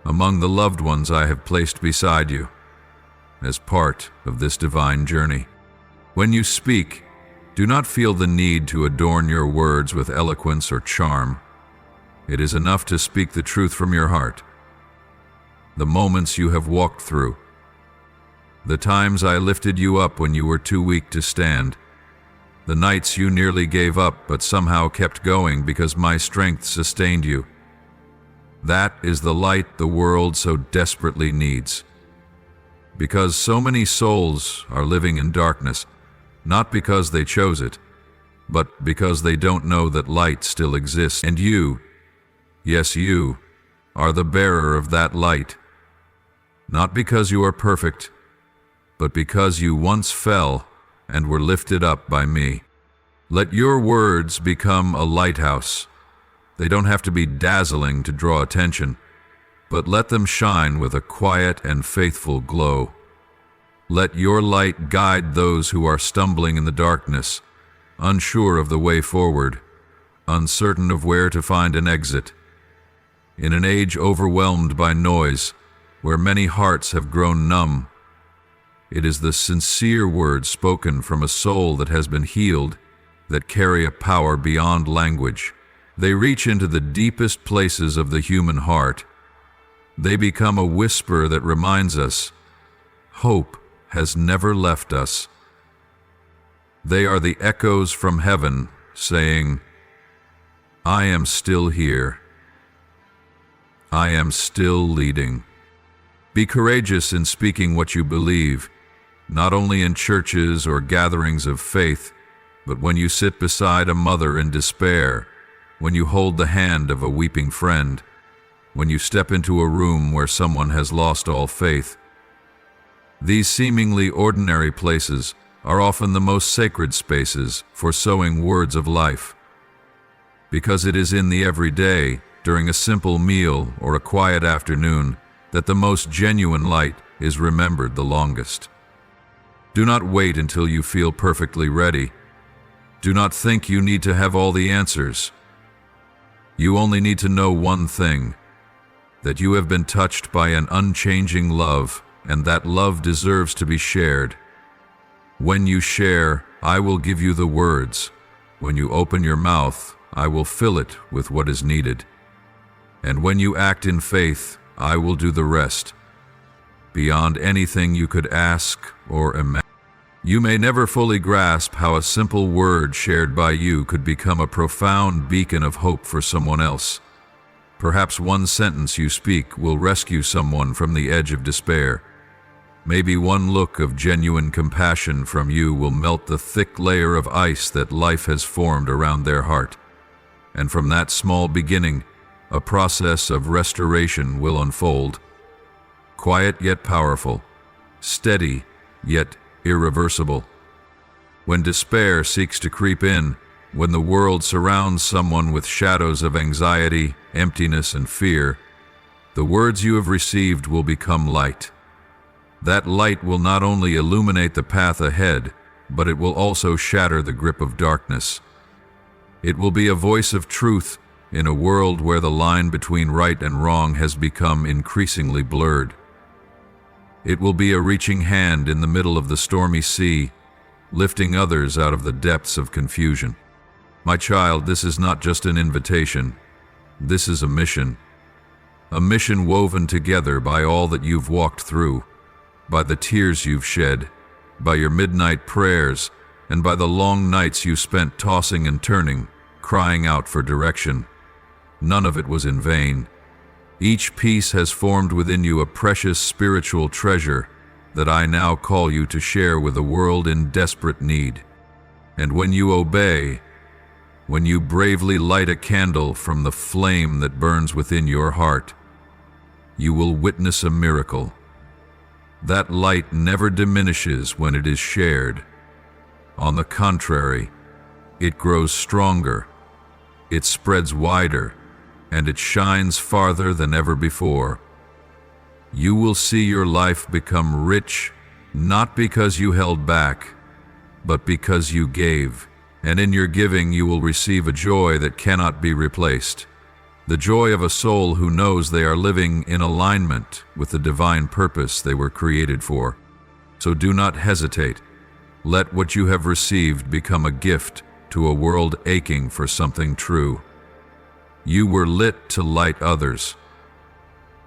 among the loved ones I have placed beside you, as part of this divine journey. When you speak, do not feel the need to adorn your words with eloquence or charm. It is enough to speak the truth from your heart. The moments you have walked through, the times I lifted you up when you were too weak to stand, the nights you nearly gave up but somehow kept going because my strength sustained you. That is the light the world so desperately needs. Because so many souls are living in darkness, not because they chose it, but because they don't know that light still exists. And you, yes you, are the bearer of that light. Not because you are perfect, but because you once fell and were lifted up by me. Let your words become a lighthouse. They don't have to be dazzling to draw attention, but let them shine with a quiet and faithful glow. Let your light guide those who are stumbling in the darkness, unsure of the way forward, uncertain of where to find an exit. In an age overwhelmed by noise, where many hearts have grown numb, it is the sincere words spoken from a soul that has been healed that carry a power beyond language. They reach into the deepest places of the human heart. They become a whisper that reminds us, hope has never left us. They are the echoes from heaven saying, I am still here. I am still leading. Be courageous in speaking what you believe, not only in churches or gatherings of faith, but when you sit beside a mother in despair, when you hold the hand of a weeping friend, when you step into a room where someone has lost all faith. These seemingly ordinary places are often the most sacred spaces for sowing words of life, because it is in the everyday, during a simple meal or a quiet afternoon, that the most genuine light is remembered the longest. Do not wait until you feel perfectly ready. Do not think you need to have all the answers. You only need to know one thing, that you have been touched by an unchanging love, and that love deserves to be shared. When you share, I will give you the words. When you open your mouth, I will fill it with what is needed. And when you act in faith, I will do the rest, beyond anything you could ask or imagine. You may never fully grasp how a simple word shared by you could become a profound beacon of hope for someone else. Perhaps one sentence you speak will rescue someone from the edge of despair. Maybe one look of genuine compassion from you will melt the thick layer of ice that life has formed around their heart. And from that small beginning, a process of restoration will unfold. Quiet yet powerful, steady yet irreversible. When despair seeks to creep in, when the world surrounds someone with shadows of anxiety, emptiness, and fear, the words you have received will become light. That light will not only illuminate the path ahead, but it will also shatter the grip of darkness. It will be a voice of truth in a world where the line between right and wrong has become increasingly blurred. It will be a reaching hand in the middle of the stormy sea, lifting others out of the depths of confusion. My child, this is not just an invitation. This is a mission woven together by all that you've walked through, by the tears you've shed, by your midnight prayers, and by the long nights you spent tossing and turning, crying out for direction. None of it was in vain. Each piece has formed within you a precious spiritual treasure that I now call you to share with a world in desperate need. And when you obey, when you bravely light a candle from the flame that burns within your heart, you will witness a miracle. That light never diminishes when it is shared. On the contrary, it grows stronger, it spreads wider, and it shines farther than ever before. You will see your life become rich, not because you held back, but because you gave. And in your giving you will receive a joy that cannot be replaced. The joy of a soul who knows they are living in alignment with the divine purpose they were created for. So do not hesitate. Let what you have received become a gift to a world aching for something true. You were lit to light others.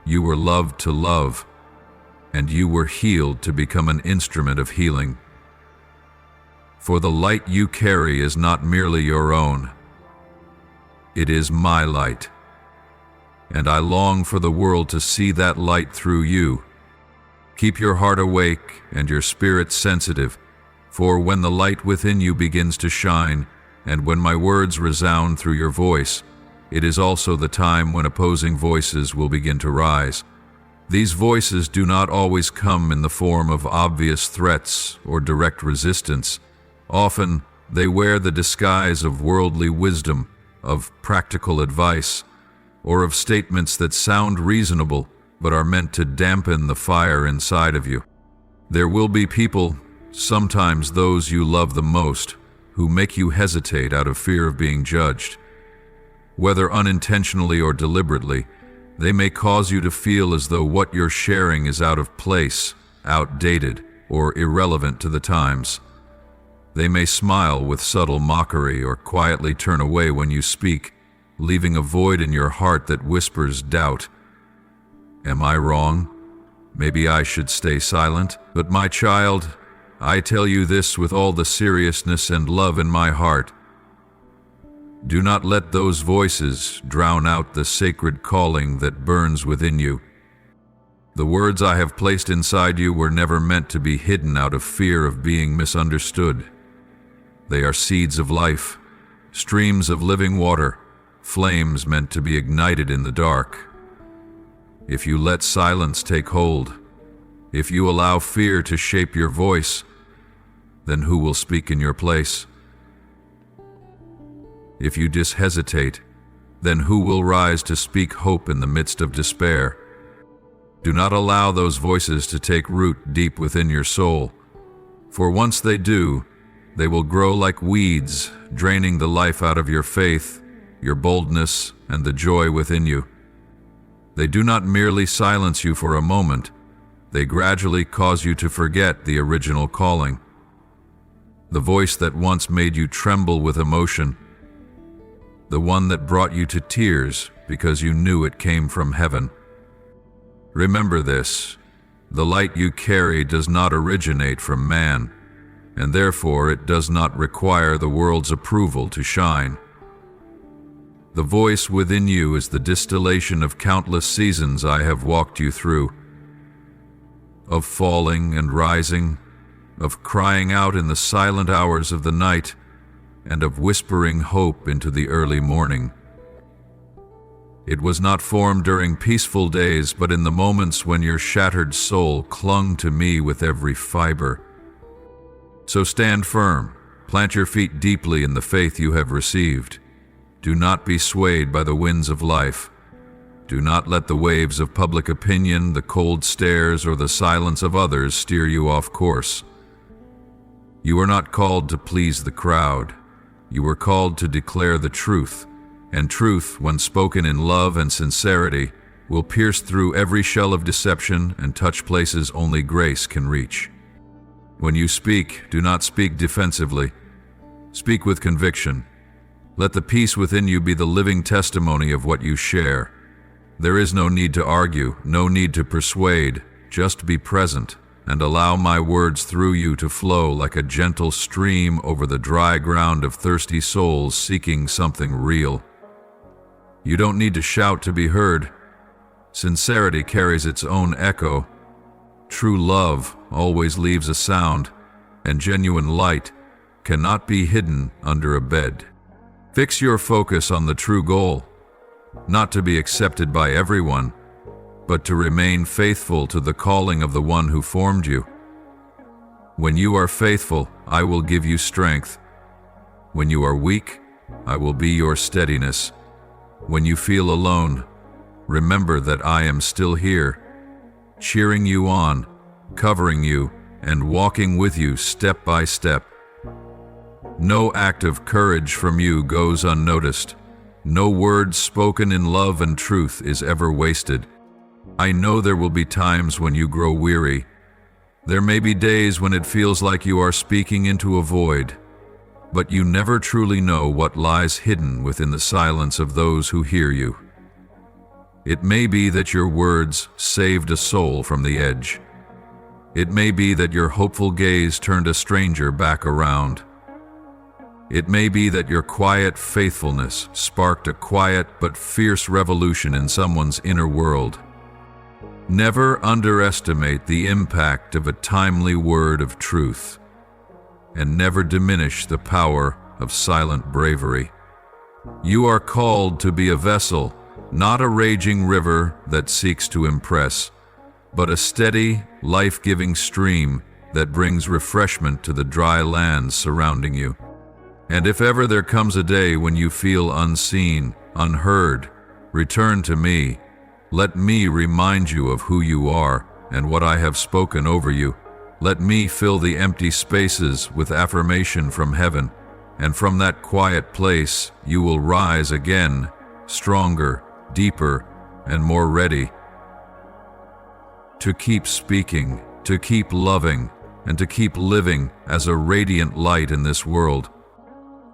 You were loved to love, and you were healed to become an instrument of healing. For the light you carry is not merely your own. It is my light, and I long for the world to see that light through you. Keep your heart awake and your spirit sensitive, for when the light within you begins to shine, and when my words resound through your voice, it is also the time when opposing voices will begin to rise. These voices do not always come in the form of obvious threats or direct resistance. Often, they wear the disguise of worldly wisdom, of practical advice, or of statements that sound reasonable but are meant to dampen the fire inside of you. There will be people, sometimes those you love the most, who make you hesitate out of fear of being judged. Whether unintentionally or deliberately, they may cause you to feel as though what you're sharing is out of place, outdated, or irrelevant to the times. They may smile with subtle mockery or quietly turn away when you speak, leaving a void in your heart that whispers doubt. Am I wrong? Maybe I should stay silent? But my child, I tell you this with all the seriousness and love in my heart. Do not let those voices drown out the sacred calling that burns within you. The words I have placed inside you were never meant to be hidden out of fear of being misunderstood. They are seeds of life, streams of living water, flames meant to be ignited in the dark. If you let silence take hold, if you allow fear to shape your voice, then who will speak in your place? If you hesitate, then who will rise to speak hope in the midst of despair? Do not allow those voices to take root deep within your soul, for once they do, they will grow like weeds, draining the life out of your faith, your boldness, and the joy within you. They do not merely silence you for a moment, they gradually cause you to forget the original calling. The voice that once made you tremble with emotion, the one that brought you to tears because you knew it came from heaven. Remember this, the light you carry does not originate from man, and therefore it does not require the world's approval to shine. The voice within you is the distillation of countless seasons I have walked you through, of falling and rising, of crying out in the silent hours of the night, and of whispering hope into the early morning. It was not formed during peaceful days, but in the moments when your shattered soul clung to me with every fiber. So stand firm, plant your feet deeply in the faith you have received. Do not be swayed by the winds of life. Do not let the waves of public opinion, the cold stares, or the silence of others steer you off course. You are not called to please the crowd. You were called to declare the truth, and truth, when spoken in love and sincerity, will pierce through every shell of deception and touch places only grace can reach. When you speak, do not speak defensively. Speak with conviction. Let the peace within you be the living testimony of what you share. There is no need to argue, no need to persuade, just be present and allow my words through you to flow like a gentle stream over the dry ground of thirsty souls seeking something real. You don't need to shout to be heard. Sincerity carries its own echo. True love always leaves a sound, and genuine light cannot be hidden under a bed. Fix your focus on the true goal, not to be accepted by everyone, but to remain faithful to the calling of the one who formed you. When you are faithful, I will give you strength. When you are weak, I will be your steadiness. When you feel alone, remember that I am still here, cheering you on, covering you, and walking with you step by step. No act of courage from you goes unnoticed. No word spoken in love and truth is ever wasted. I know there will be times when you grow weary. There may be days when it feels like you are speaking into a void, but you never truly know what lies hidden within the silence of those who hear you. It may be that your words saved a soul from the edge. It may be that your hopeful gaze turned a stranger back around. It may be that your quiet faithfulness sparked a quiet but fierce revolution in someone's inner world. Never underestimate the impact of a timely word of truth, and never diminish the power of silent bravery. You are called to be a vessel, not a raging river that seeks to impress, but a steady, life-giving stream that brings refreshment to the dry lands surrounding you. And if ever there comes a day when you feel unseen, unheard, return to me. Let me remind you of who you are and what I have spoken over you. Let me fill the empty spaces with affirmation from heaven, and from that quiet place you will rise again, stronger, deeper, and more ready to keep speaking, to keep loving, and to keep living as a radiant light in this world.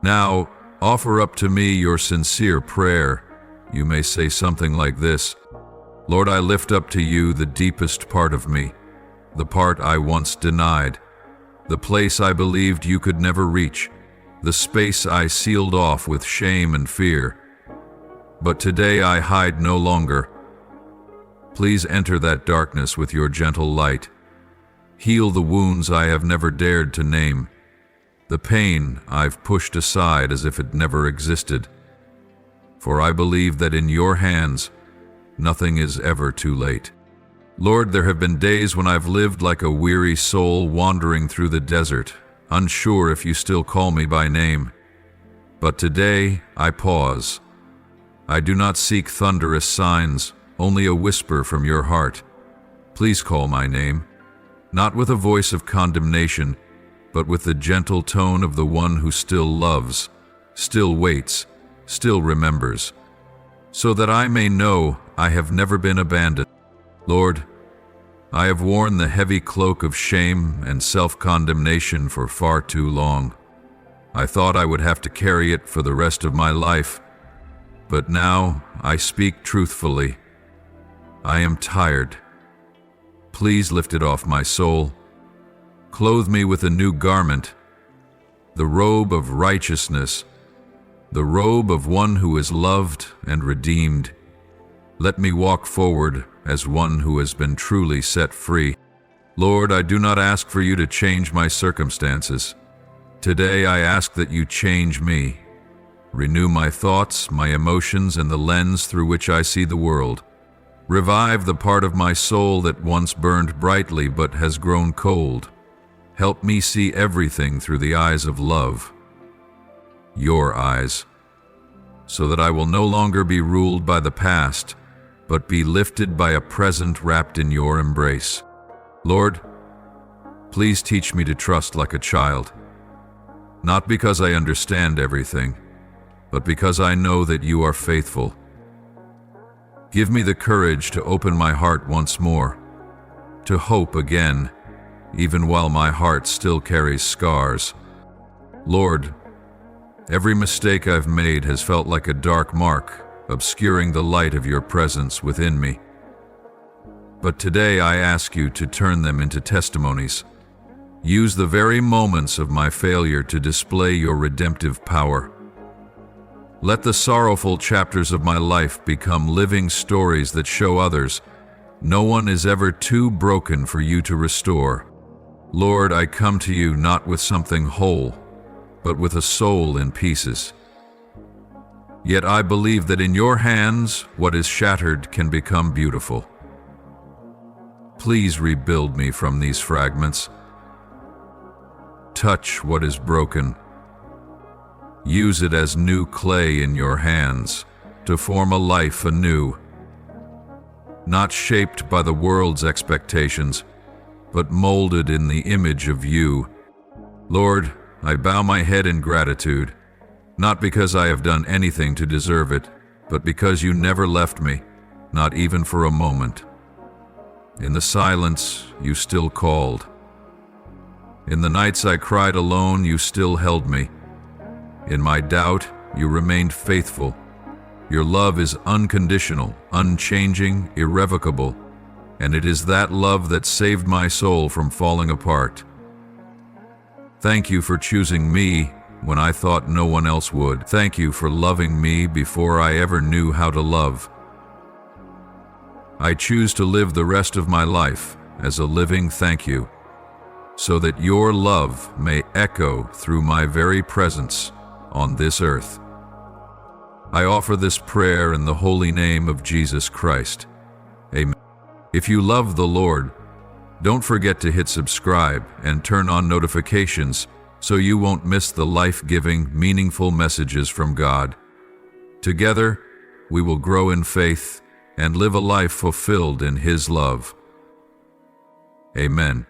Now, offer up to me your sincere prayer. You may say something like this: Lord, I lift up to you the deepest part of me, the part I once denied, the place I believed you could never reach, the space I sealed off with shame and fear. But today I hide no longer. Please enter that darkness with your gentle light. Heal the wounds I have never dared to name, the pain I've pushed aside as if it never existed. For I believe that in your hands, nothing is ever too late. Lord, there have been days when I've lived like a weary soul wandering through the desert, unsure if you still call me by name. But today I pause. I do not seek thunderous signs, only a whisper from your heart. Please call my name, not with a voice of condemnation, but with the gentle tone of the one who still loves, still waits, still remembers, so that I may know I have never been abandoned. Lord, I have worn the heavy cloak of shame and self-condemnation for far too long. I thought I would have to carry it for the rest of my life, but now I speak truthfully. I am tired. Please lift it off my soul. Clothe me with a new garment, the robe of righteousness, the robe of one who is loved and redeemed. Let me walk forward as one who has been truly set free. Lord, I do not ask for you to change my circumstances. Today I ask that you change me. Renew my thoughts, my emotions, and the lens through which I see the world. Revive the part of my soul that once burned brightly but has grown cold. Help me see everything through the eyes of love, your eyes, so that I will no longer be ruled by the past, but be lifted by a present wrapped in your embrace. Lord, please teach me to trust like a child, not because I understand everything, but because I know that you are faithful. Give me the courage to open my heart once more, to hope again, even while my heart still carries scars. Lord, every mistake I've made has felt like a dark mark, obscuring the light of your presence within me. But today I ask you to turn them into testimonies. Use the very moments of my failure to display your redemptive power. Let the sorrowful chapters of my life become living stories that show others no one is ever too broken for you to restore. Lord, I come to you not with something whole, but with a soul in pieces. Yet I believe that in your hands, what is shattered can become beautiful. Please rebuild me from these fragments. Touch what is broken. Use it as new clay in your hands to form a life anew, not shaped by the world's expectations, but molded in the image of you. Lord, I bow my head in gratitude, not because I have done anything to deserve it, but because you never left me, not even for a moment. In the silence, you still called. In the nights I cried alone, you still held me. In my doubt, you remained faithful. Your love is unconditional, unchanging, irrevocable, and it is that love that saved my soul from falling apart. Thank you for choosing me when I thought no one else would. Thank you for loving me before I ever knew how to love. I choose to live the rest of my life as a living thank you, so that your love may echo through my very presence on this earth. I offer this prayer in the holy name of Jesus Christ. Amen. If you love the Lord, don't forget to hit subscribe and turn on notifications so you won't miss the life-giving, meaningful messages from God. Together, we will grow in faith and live a life fulfilled in His love. Amen.